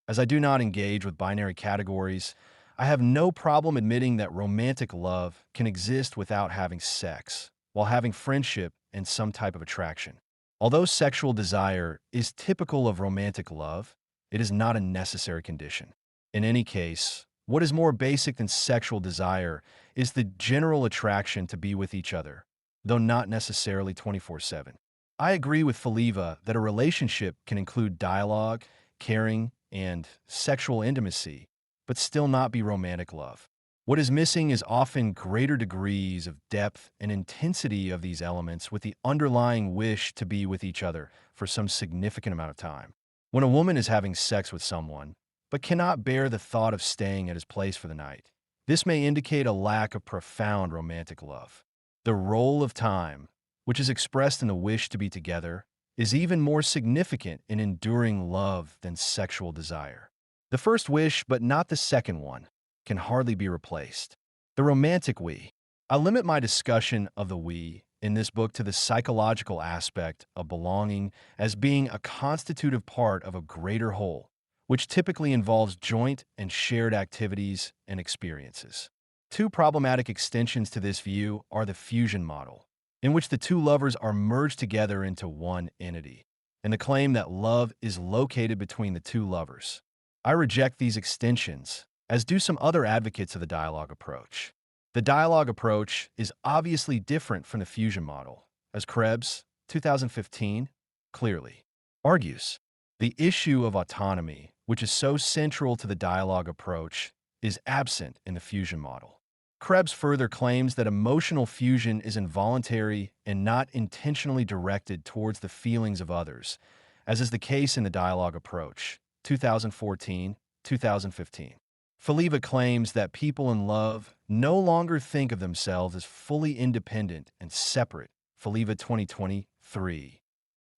B: As I do not engage with binary categories, I have no problem admitting that romantic love can exist without having sex, while having friendship and some type of attraction. Although sexual desire is typical of romantic love, it is not a necessary condition. In any case, what is more basic than sexual desire is the general attraction to be with each other, though not necessarily 24/7. I agree with Faliva that a relationship can include dialogue, caring, and sexual intimacy, but still not be romantic love. What is missing is often greater degrees of depth and intensity of these elements with the underlying wish to be with each other for some significant amount of time. When a woman is having sex with someone, but cannot bear the thought of staying at his place for the night, this may indicate a lack of profound romantic love. The role of time, which is expressed in the wish to be together, is even more significant in enduring love than sexual desire. The first wish, but not the second one, can hardly be replaced. The romantic we. I limit my discussion of the we in this book to the psychological aspect of belonging as being a constitutive part of a greater whole, which typically involves joint and shared activities and experiences. Two problematic extensions to this view are the fusion model, in which the two lovers are merged together into one entity, and the claim that love is located between the two lovers. I reject these extensions, as do some other advocates of the dialogue approach. The dialogue approach is obviously different from the fusion model, as Krebs, 2015, clearly argues. The issue of autonomy, which is so central to the dialogue approach, is absent in the fusion model. Krebs further claims that emotional fusion is involuntary and not intentionally directed towards the feelings of others, as is the case in the dialogue approach, 2014, 2015. Faliva claims that people in love no longer think of themselves as fully independent and separate, Faliva 2023.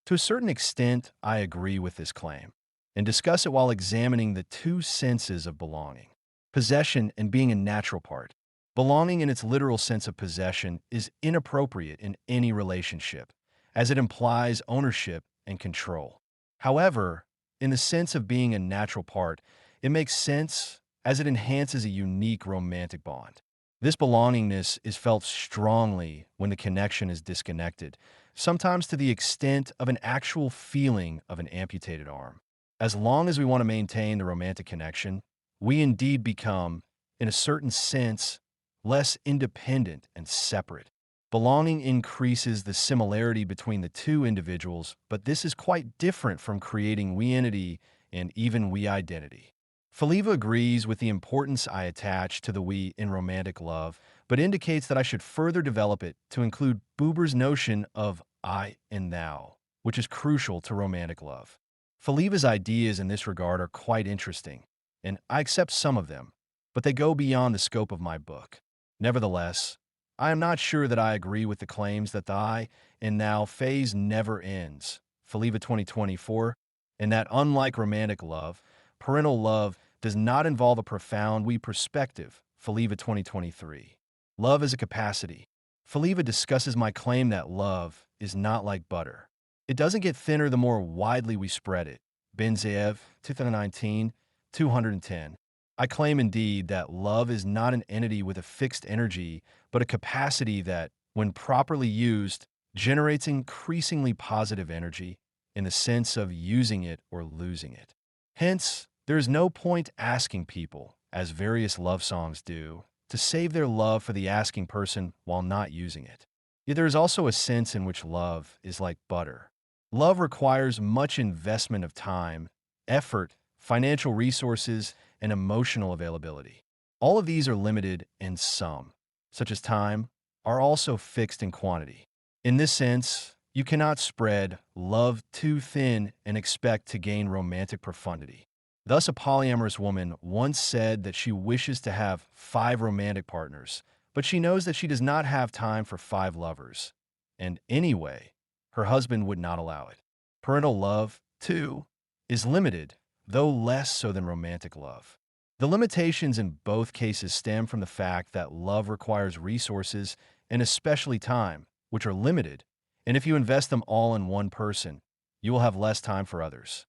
B: To a certain extent, I agree with this claim, and discuss it while examining the two senses of belonging, possession and being a natural part. Belonging in its literal sense of possession is inappropriate in any relationship, as it implies ownership and control. However, in the sense of being a natural part, it makes sense as it enhances a unique romantic bond. This belongingness is felt strongly when the connection is disconnected, sometimes to the extent of an actual feeling of an amputated arm. As long as we want to maintain the romantic connection, we indeed become, in a certain sense, less independent and separate. Belonging increases the similarity between the two individuals, but this is quite different from creating we-entity and even we-identity. Faliva agrees with the importance I attach to the we in romantic love, but indicates that I should further develop it to include Buber's notion of I and thou, which is crucial to romantic love. Faleva's ideas in this regard are quite interesting, and I accept some of them, but they go beyond the scope of my book. Nevertheless, I am not sure that I agree with the claims that the I and thou phase never ends, Faleva 2024, and that unlike romantic love, parental love does not involve a profound we perspective, Faleva 2023. Love is a capacity. Faleva discusses my claim that love is not like butter. It doesn't get thinner the more widely we spread it. Benzayev, 2019, 210. I claim indeed that love is not an entity with a fixed energy, but a capacity that, when properly used, generates increasingly positive energy in the sense of using it or losing it. Hence, there is no point asking people, as various love songs do, to save their love for the asking person while not using it. Yet there is also a sense in which love is like butter. Love requires much investment of time, effort, financial resources, and emotional availability. All of these are limited, and some, such as time, are also fixed in quantity. In this sense, you cannot spread love too thin and expect to gain romantic profundity. Thus, a polyamorous woman once said that she wishes to have 5 romantic partners, but she knows that she does not have time for 5 lovers. And anyway, her husband would not allow it. Parental love, too, is limited, though less so than romantic love. The limitations in both cases stem from the fact that love requires resources, and especially time, which are limited, and if you invest them all in one person, you will have less time for others.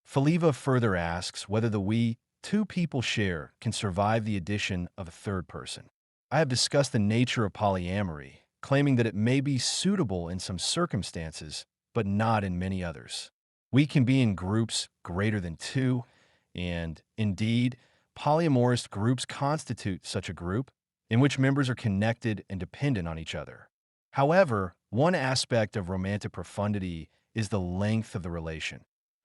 B: Faleva further asks whether the we, 2 people share, can survive the addition of a third person. I have discussed the nature of polyamory, claiming that it may be suitable in some circumstances, but not in many others. We can be in groups greater than 2, and, indeed, polyamorous groups constitute such a group in which members are connected and dependent on each other. However, one aspect of romantic profundity is the length of the relation.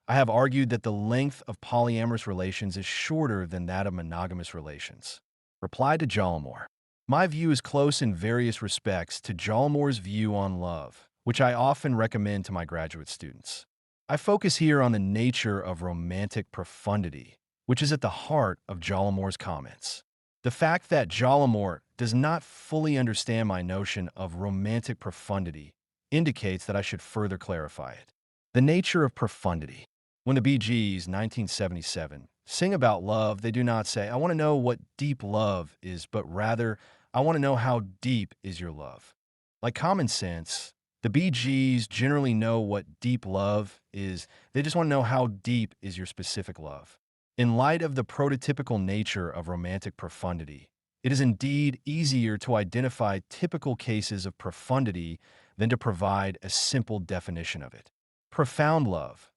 B: I have argued that the length of polyamorous relations is shorter than that of monogamous relations. Reply to Jalmore. My view is close in various respects to Jalmore's view on love, which I often recommend to my graduate students. I focus here on the nature of romantic profundity, which is at the heart of Jalmore's comments. The fact that Jalmore does not fully understand my notion of romantic profundity indicates that I should further clarify it. The nature of profundity. When the Bee Gees, 1977, sing about love, they do not say, I want to know what deep love is, but rather, I want to know how deep is your love. Like common sense, the Bee Gees generally know what deep love is. They just want to know how deep is your specific love. In light of the prototypical nature of romantic profundity, it is indeed easier to identify typical cases of profundity than to provide a simple definition of it. Profound love,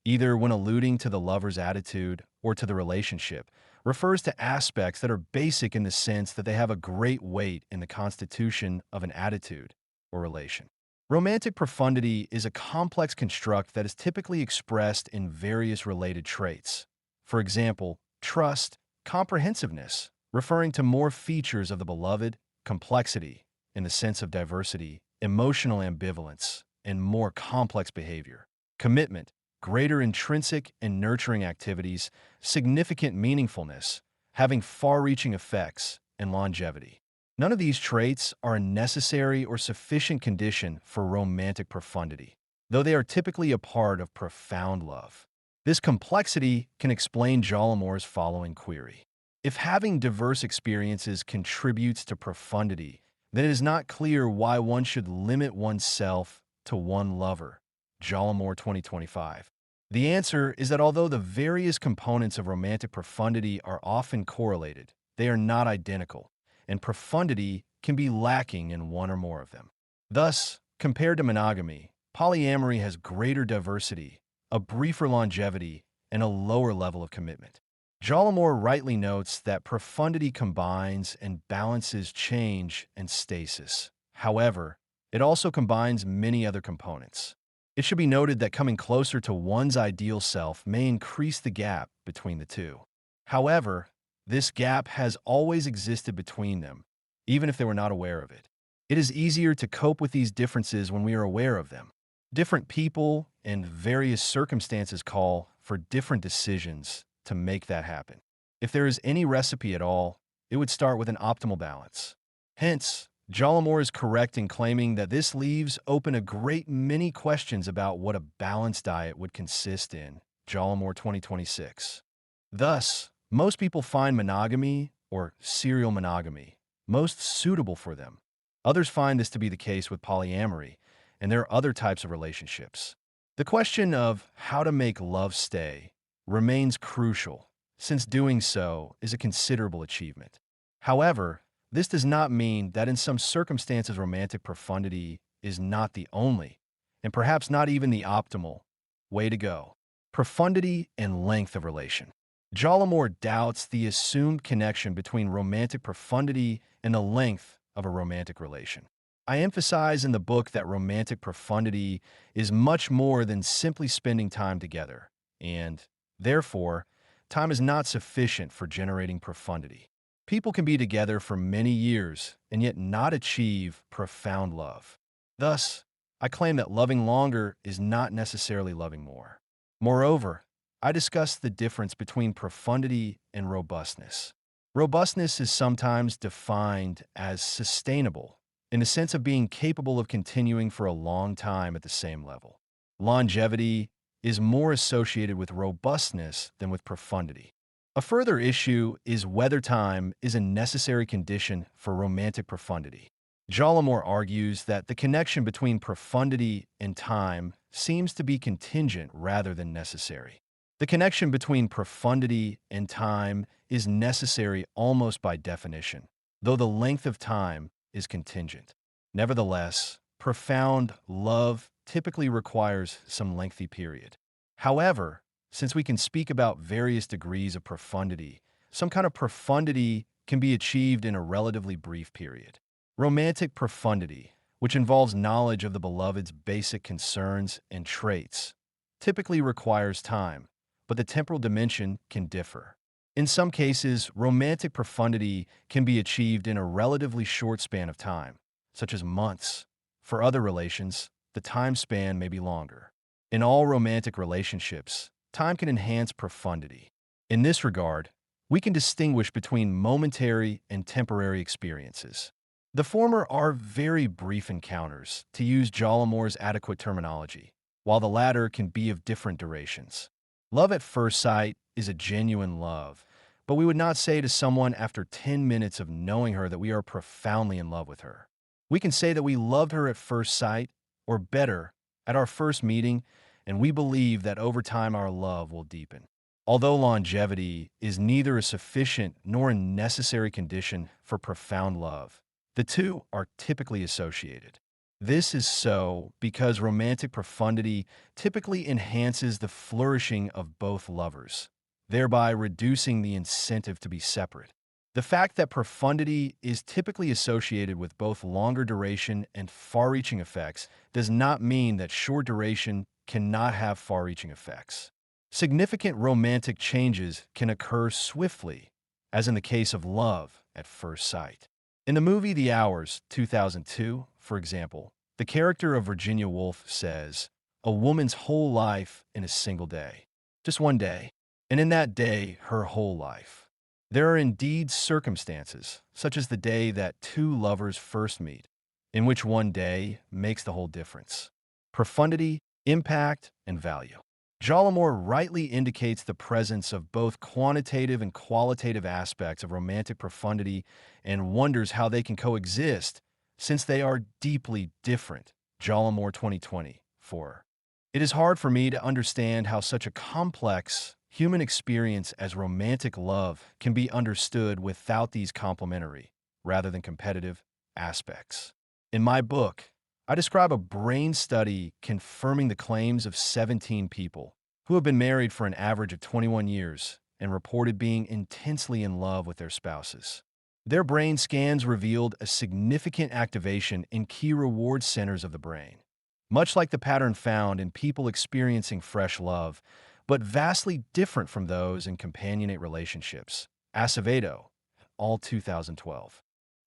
B: either when alluding to the lover's attitude or to the relationship, refers to aspects that are basic in the sense that they have a great weight in the constitution of an attitude or relation. Romantic profundity is a complex construct that is typically expressed in various related traits. For example, trust, comprehensiveness, referring to more features of the beloved, complexity, in the sense of diversity, emotional ambivalence, and more complex behavior. Commitment, greater intrinsic and nurturing activities, significant meaningfulness, having far-reaching effects, and longevity. None of these traits are a necessary or sufficient condition for romantic profundity, though they are typically a part of profound love. This complexity can explain Jalmore's following query. If having diverse experiences contributes to profundity, then it is not clear why one should limit oneself to one lover. Jalmore 2025. The answer is that although the various components of romantic profundity are often correlated, they are not identical, and profundity can be lacking in one or more of them. Thus, compared to monogamy, polyamory has greater diversity, a briefer longevity, and a lower level of commitment. Jalmore rightly notes that profundity combines and balances change and stasis. However, it also combines many other components. It should be noted that coming closer to one's ideal self may increase the gap between the two. However, this gap has always existed between them, even if they were not aware of it. It is easier to cope with these differences when we are aware of them. Different people and various circumstances call for different decisions to make that happen. If there is any recipe at all, it would start with an optimal balance. Hence, Jallamore is correct in claiming that this leaves open a great many questions about what a balanced diet would consist in. Jallamore 2026. Thus, most people find monogamy or serial monogamy most suitable for them. Others find this to be the case with polyamory, and there are other types of relationships. The question of how to make love stay remains crucial, since doing so is a considerable achievement. However, this does not mean that in some circumstances romantic profundity is not the only, and perhaps not even the optimal, way to go. Profundity and length of relation. Jallamore doubts the assumed connection between romantic profundity and the length of a romantic relation. I emphasize in the book that romantic profundity is much more than simply spending time together, and, therefore, time is not sufficient for generating profundity. People can be together for many years and yet not achieve profound love. Thus, I claim that loving longer is not necessarily loving more. Moreover, I discuss the difference between profundity and robustness. Robustness is sometimes defined as sustainable, in the sense of being capable of continuing for a long time at the same level. Longevity is more associated with robustness than with profundity. A further issue is whether time is a necessary condition for romantic profundity. Jallamore argues that the connection between profundity and time seems to be contingent rather than necessary. The connection between profundity and time is necessary almost by definition, though the length of time is contingent. Nevertheless, profound love typically requires some lengthy period. However, since we can speak about various degrees of profundity, some kind of profundity can be achieved in a relatively brief period. Romantic profundity, which involves knowledge of the beloved's basic concerns and traits, typically requires time, but the temporal dimension can differ. In some cases, romantic profundity can be achieved in a relatively short span of time, such as months. For other relations, the time span may be longer. In all romantic relationships, time can enhance profundity. In this regard, we can distinguish between momentary and temporary experiences. The former are very brief encounters, to use Jallamore's adequate terminology, while the latter can be of different durations. Love at first sight is a genuine love, but we would not say to someone after 10 minutes of knowing her that we are profoundly in love with her. We can say that we loved her at first sight, or better, at our first meeting, and we believe that over time our love will deepen. Although longevity is neither a sufficient nor a necessary condition for profound love, the two are typically associated. This is so because romantic profundity typically enhances the flourishing of both lovers, thereby reducing the incentive to be separate. The fact that profundity is typically associated with both longer duration and far-reaching effects does not mean that short duration cannot have far-reaching effects. Significant romantic changes can occur swiftly, as in the case of love at first sight. In the movie The Hours, 2002, for example, the character of Virginia Woolf says, "A woman's whole life in a single day." Just one day, and in that day, her whole life. There are indeed circumstances, such as the day that two lovers first meet, in which one day makes the whole difference. Profundity, impact, and value. Jallamore rightly indicates the presence of both quantitative and qualitative aspects of romantic profundity and wonders how they can coexist since they are deeply different. Jallamore 2024. It is hard for me to understand how such a complex human experience as romantic love can be understood without these complementary, rather than competitive, aspects. In my book, I describe a brain study confirming the claims of 17 people who have been married for an average of 21 years and reported being intensely in love with their spouses. Their brain scans revealed a significant activation in key reward centers of the brain, much like the pattern found in people experiencing fresh love, but vastly different from those in companionate relationships. Acevedo, all 2012.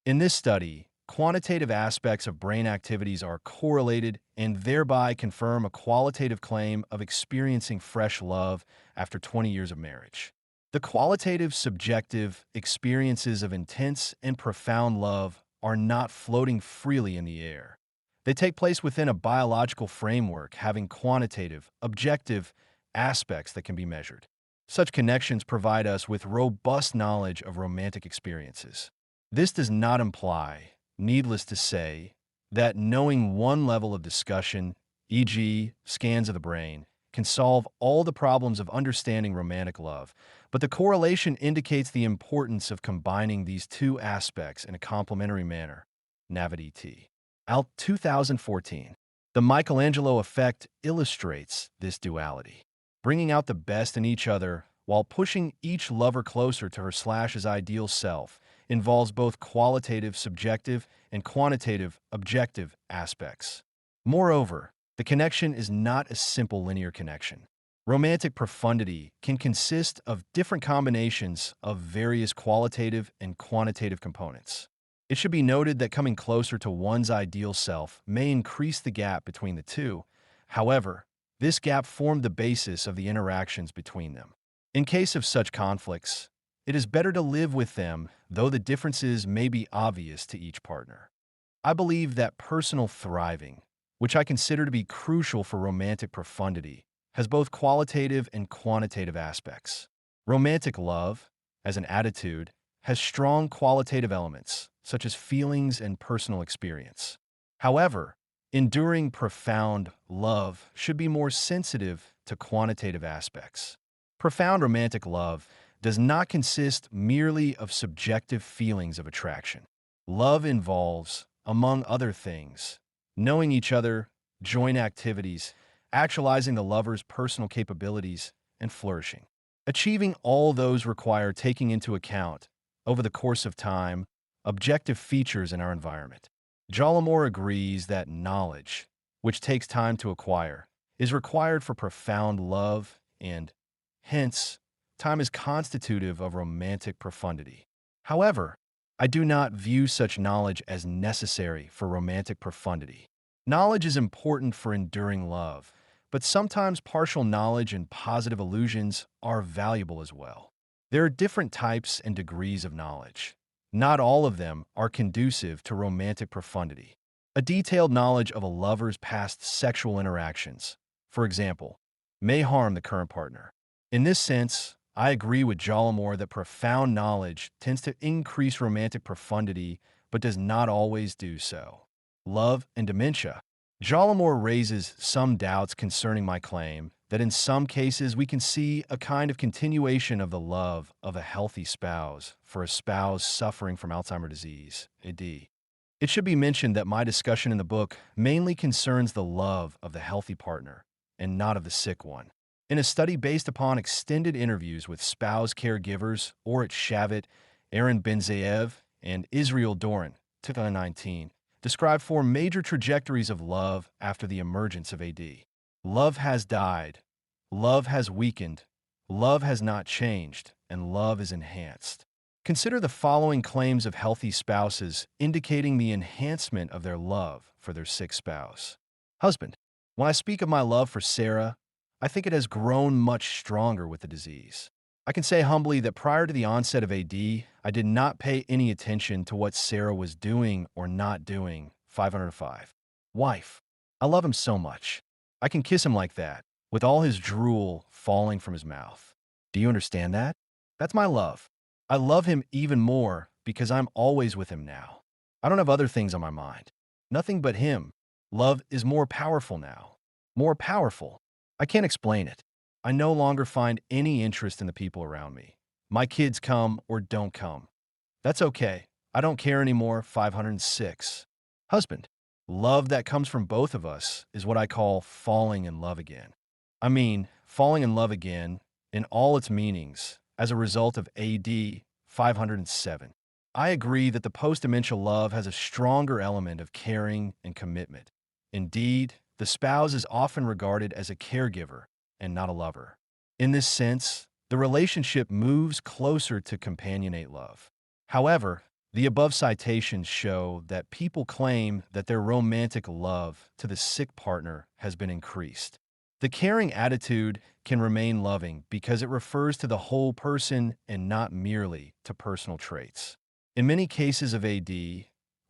B: In this study, quantitative aspects of brain activities are correlated and thereby confirm a qualitative claim of experiencing fresh love after 20 years of marriage. The qualitative, subjective experiences of intense and profound love are not floating freely in the air. They take place within a biological framework having quantitative, objective aspects that can be measured. Such connections provide us with robust knowledge of romantic experiences. This does not imply, needless to say, that knowing one level of discussion, e.g., scans of the brain, can solve all the problems of understanding romantic love, but the correlation indicates the importance of combining these two aspects in a complementary manner. Navid et al. 2014. The Michelangelo effect illustrates this duality, bringing out the best in each other while pushing each lover closer to her/his ideal self involves both qualitative, subjective, and quantitative, objective aspects. Moreover, the connection is not a simple linear connection. Romantic profundity can consist of different combinations of various qualitative and quantitative components. It should be noted that coming closer to one's ideal self may increase the gap between the two. However, this gap formed the basis of the interactions between them. In case of such conflicts, it is better to live with them, though the differences may be obvious to each partner. I believe that personal thriving, which I consider to be crucial for romantic profundity, has both qualitative and quantitative aspects. Romantic love, as an attitude, has strong qualitative elements, such as feelings and personal experience. However, enduring profound love should be more sensitive to quantitative aspects. Profound romantic love does not consist merely of subjective feelings of attraction. Love involves, among other things, knowing each other, joint activities, actualizing the lover's personal capabilities, and flourishing. Achieving all those require taking into account, over the course of time, objective features in our environment. Jalomor agrees that knowledge, which takes time to acquire, is required for profound love and, hence, time is constitutive of romantic profundity. However, I do not view such knowledge as necessary for romantic profundity. Knowledge is important for enduring love, but sometimes partial knowledge and positive illusions are valuable as well. There are different types and degrees of knowledge. Not all of them are conducive to romantic profundity. A detailed knowledge of a lover's past sexual interactions, for example, may harm the current partner. In this sense, I agree with Jalomor that profound knowledge tends to increase romantic profundity but does not always do so. Love and dementia. Jalomor raises some doubts concerning my claim that in some cases we can see a kind of continuation of the love of a healthy spouse for a spouse suffering from Alzheimer's disease, AD. It should be mentioned that my discussion in the book mainly concerns the love of the healthy partner and not of the sick one. In a study based upon extended interviews with spouse caregivers, Orit Shavit, Aaron Benzayev, and Israel Doran, 2019, described 4 major trajectories of love after the emergence of AD. Love has died, love has weakened, love has not changed, and love is enhanced. Consider the following claims of healthy spouses indicating the enhancement of their love for their sick spouse. Husband, when I speak of my love for Sarah, I think it has grown much stronger with the disease. I can say humbly that prior to the onset of AD, I did not pay any attention to what Sarah was doing or not doing. 505. Wife, I love him so much. I can kiss him like that, with all his drool falling from his mouth. Do you understand that? That's my love. I love him even more because I'm always with him now. I don't have other things on my mind. Nothing but him. Love is more powerful now. More powerful. I can't explain it. I no longer find any interest in the people around me. My kids come or don't come. That's okay. I don't care anymore. 506. Husband, love that comes from both of us is what I call falling in love again. I mean, falling in love again in all its meanings as a result of AD 507. I agree that the post-dementia love has a stronger element of caring and commitment. Indeed, the spouse is often regarded as a caregiver and not a lover. In this sense, the relationship moves closer to companionate love. However, The above citations show that people claim that their romantic love to the sick partner has been increased. The caring attitude can remain loving because it refers to the whole person and not merely to personal traits. In many cases of AD,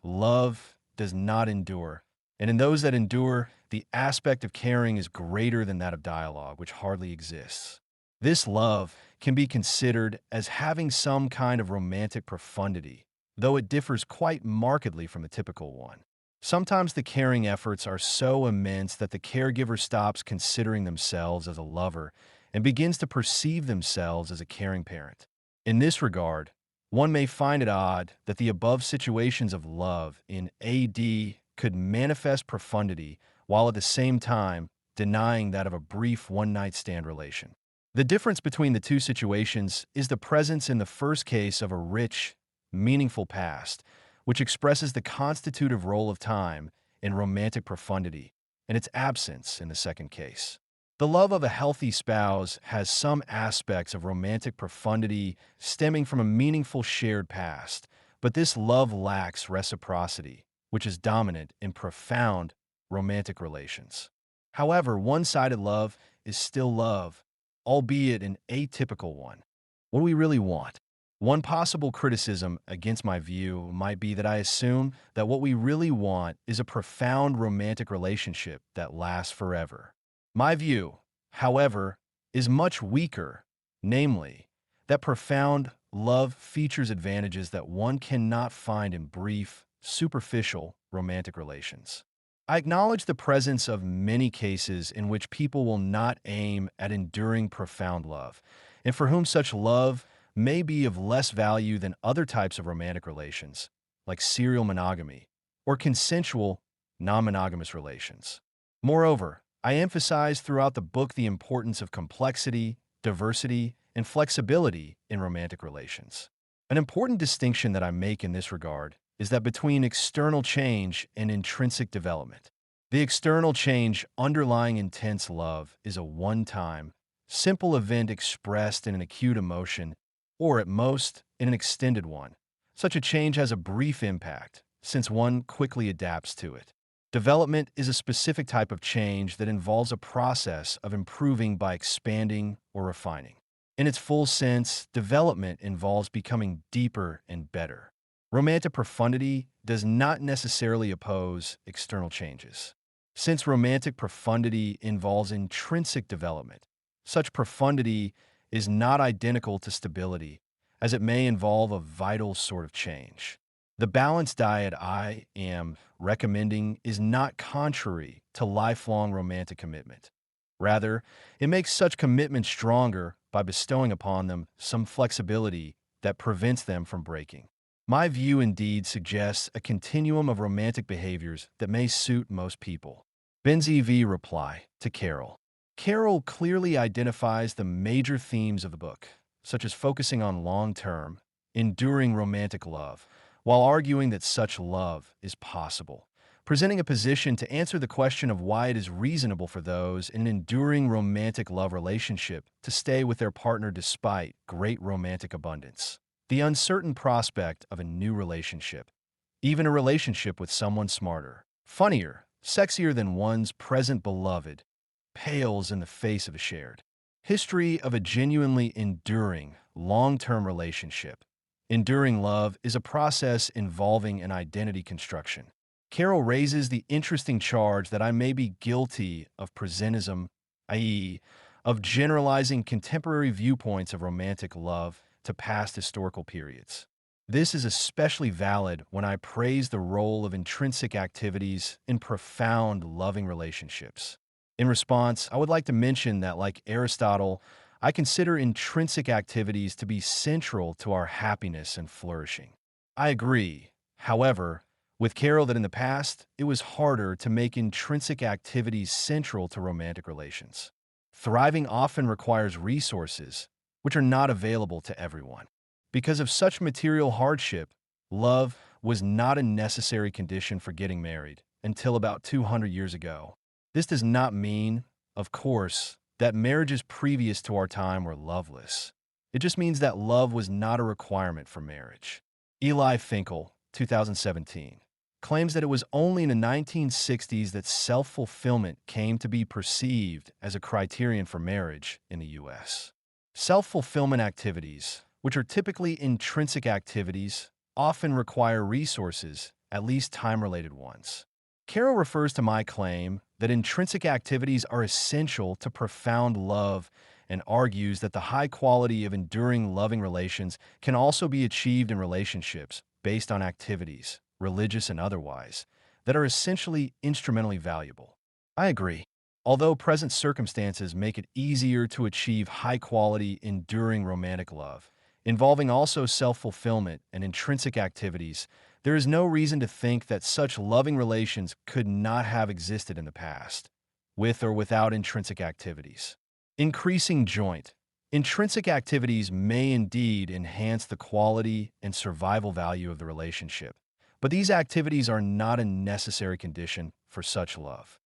B: love does not endure, and in those that endure, the aspect of caring is greater than that of dialogue, which hardly exists. This love can be considered as having some kind of romantic profundity, though it differs quite markedly from a typical one. Sometimes the caring efforts are so immense that the caregiver stops considering themselves as a lover and begins to perceive themselves as a caring parent. In this regard, one may find it odd that the above situations of love in AD could manifest profundity while at the same time denying that of a brief one-night stand relation. The difference between the two situations is the presence in the first case of a rich, meaningful past, which expresses the constitutive role of time in romantic profundity, and its absence in the second case. The love of a healthy spouse has some aspects of romantic profundity stemming from a meaningful shared past, but this love lacks reciprocity, which is dominant in profound romantic relations. However, one-sided love is still love, albeit an atypical one. What do we really want? One possible criticism against my view might be that I assume that what we really want is a profound romantic relationship that lasts forever. My view, however, is much weaker, namely, that profound love features advantages that one cannot find in brief, superficial romantic relations. I acknowledge the presence of many cases in which people will not aim at enduring profound love, and for whom such love may be of less value than other types of romantic relations, like serial monogamy or consensual, non-monogamous relations. Moreover, I emphasize throughout the book the importance of complexity, diversity, and flexibility in romantic relations. An important distinction that I make in this regard is that between external change and intrinsic development. The external change underlying intense love is a one-time, simple event expressed in an acute emotion, or at most, in an extended one. Such a change has a brief impact, since one quickly adapts to it. Development is a specific type of change that involves a process of improving by expanding or refining. In its full sense, development involves becoming deeper and better. Romantic profundity does not necessarily oppose external changes. Since romantic profundity involves intrinsic development, such profundity is not identical to stability, as it may involve a vital sort of change. The balanced diet I am recommending is not contrary to lifelong romantic commitment. Rather, it makes such commitment stronger by bestowing upon them some flexibility that prevents them from breaking. My view indeed suggests a continuum of romantic behaviors that may suit most people. Benzi V. Reply to Carol. Carol clearly identifies the major themes of the book, such as focusing on long-term, enduring romantic love, while arguing that such love is possible, presenting a position to answer the question of why it is reasonable for those in an enduring romantic love relationship to stay with their partner despite great romantic abundance. The uncertain prospect of a new relationship, even a relationship with someone smarter, funnier, sexier than one's present beloved, pales in the face of a shared history of a genuinely enduring, long-term relationship. Enduring love is a process involving an identity construction. Carol raises the interesting charge that I may be guilty of presentism, i.e., of generalizing contemporary viewpoints of romantic love to past historical periods. This is especially valid when I praise the role of intrinsic activities in profound loving relationships. In response, I would like to mention that, like Aristotle, I consider intrinsic activities to be central to our happiness and flourishing. I agree, however, with Carol that in the past, it was harder to make intrinsic activities central to romantic relations. Thriving often requires resources, which are not available to everyone. Because of such material hardship, love was not a necessary condition for getting married until about 200 years ago. This does not mean, of course, that marriages previous to our time were loveless. It just means that love was not a requirement for marriage. Eli Finkel, 2017, claims that it was only in the 1960s that self-fulfillment came to be perceived as a criterion for marriage in the U.S. Self-fulfillment activities, which are typically intrinsic activities, often require resources, at least time-related ones. Carroll refers to my claim that intrinsic activities are essential to profound love and argues that the high quality of enduring loving relations can also be achieved in relationships based on activities, religious and otherwise, that are essentially instrumentally valuable. I agree. Although present circumstances make it easier to achieve high-quality, enduring romantic love, involving also self-fulfillment and intrinsic activities, there is no reason to think that such loving relations could not have existed in the past, with or without intrinsic activities. Increasing joint. Intrinsic activities may indeed enhance the quality and survival value of the relationship, but these activities are not a necessary condition for such love.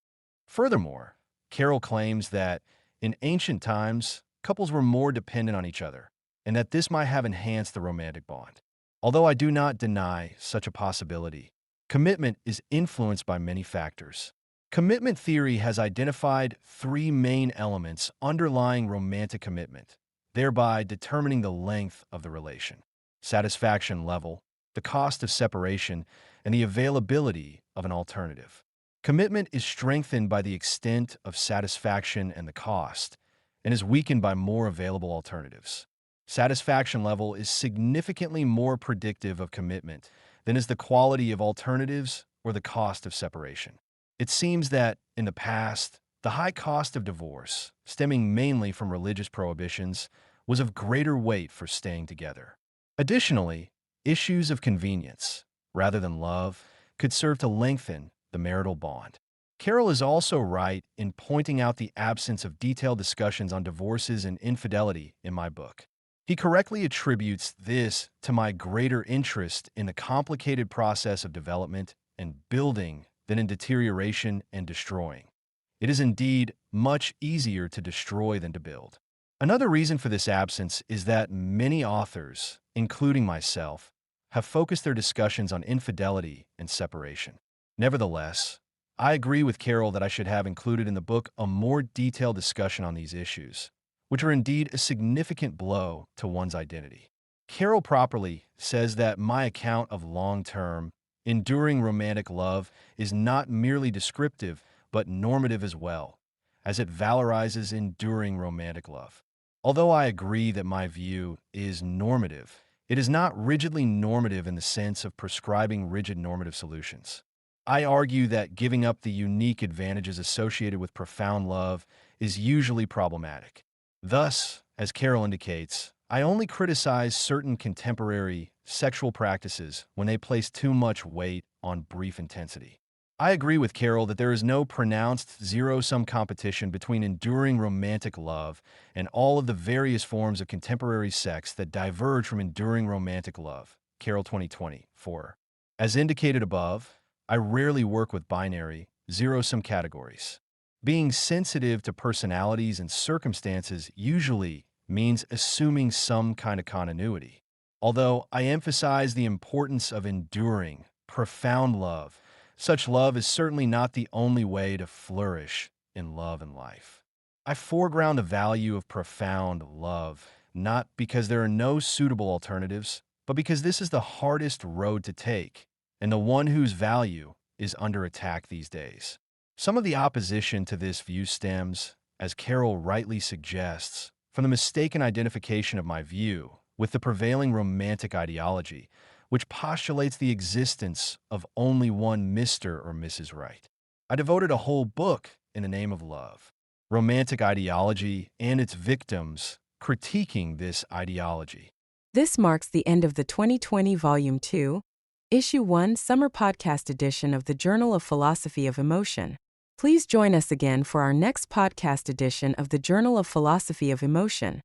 B: Furthermore, Carroll claims that, in ancient times, couples were more dependent on each other, and that this might have enhanced the romantic bond. Although I do not deny such a possibility, commitment is influenced by many factors. Commitment theory has identified three main elements underlying romantic commitment, thereby determining the length of the relation: satisfaction level, the cost of separation, and the availability of an alternative. Commitment is strengthened by the extent of satisfaction and the cost, and is weakened by more available alternatives. Satisfaction level is significantly more predictive of commitment than is the quality of alternatives or the cost of separation. It seems that, in the past, the high cost of divorce, stemming mainly from religious prohibitions, was of greater weight for staying together. Additionally, issues of convenience, rather than love, could serve to lengthen the marital bond. Carroll is also right in pointing out the absence of detailed discussions on divorces and infidelity in my book. He correctly attributes this to my greater interest in the complicated process of development and building than in deterioration and destroying. It is indeed much easier to destroy than to build. Another reason for this absence is that many authors, including myself, have focused their discussions on infidelity and separation. Nevertheless, I agree with Carroll that I should have included in the book a more detailed discussion on these issues, which are indeed a significant blow to one's identity. Carroll properly says that my account of long-term, enduring romantic love is not merely descriptive, but normative as well, as it valorizes enduring romantic love. Although I agree that my view is normative, it is not rigidly normative in the sense of prescribing rigid normative solutions. I argue that giving up the unique advantages associated with profound love is usually problematic. Thus, as Carroll indicates, I only criticize certain contemporary sexual practices when they place too much weight on brief intensity. I agree with Carroll that there is no pronounced zero-sum competition between enduring romantic love and all of the various forms of contemporary sex that diverge from enduring romantic love. Carroll 2024. As indicated above, I rarely work with binary, zero-sum categories. Being sensitive to personalities and circumstances usually means assuming some kind of continuity. Although I emphasize the importance of enduring, profound love, such love is certainly not the only way to flourish in love and life. I foreground the value of profound love, not because there are no suitable alternatives, but because this is the hardest road to take, and the one whose value is under attack these days. Some of the opposition to this view stems, as Carroll rightly suggests, from the mistaken identification of my view with the prevailing romantic ideology, which postulates the existence of only one Mr. or Mrs. Right. I devoted a whole book in the name of love, romantic ideology and its victims, critiquing this ideology.
A: This marks the end of the 2020 Volume 2, Issue 1 Summer Podcast Edition of the Journal of Philosophy of Emotion. Please join us again for our next podcast edition of the Journal of Philosophy of Emotion.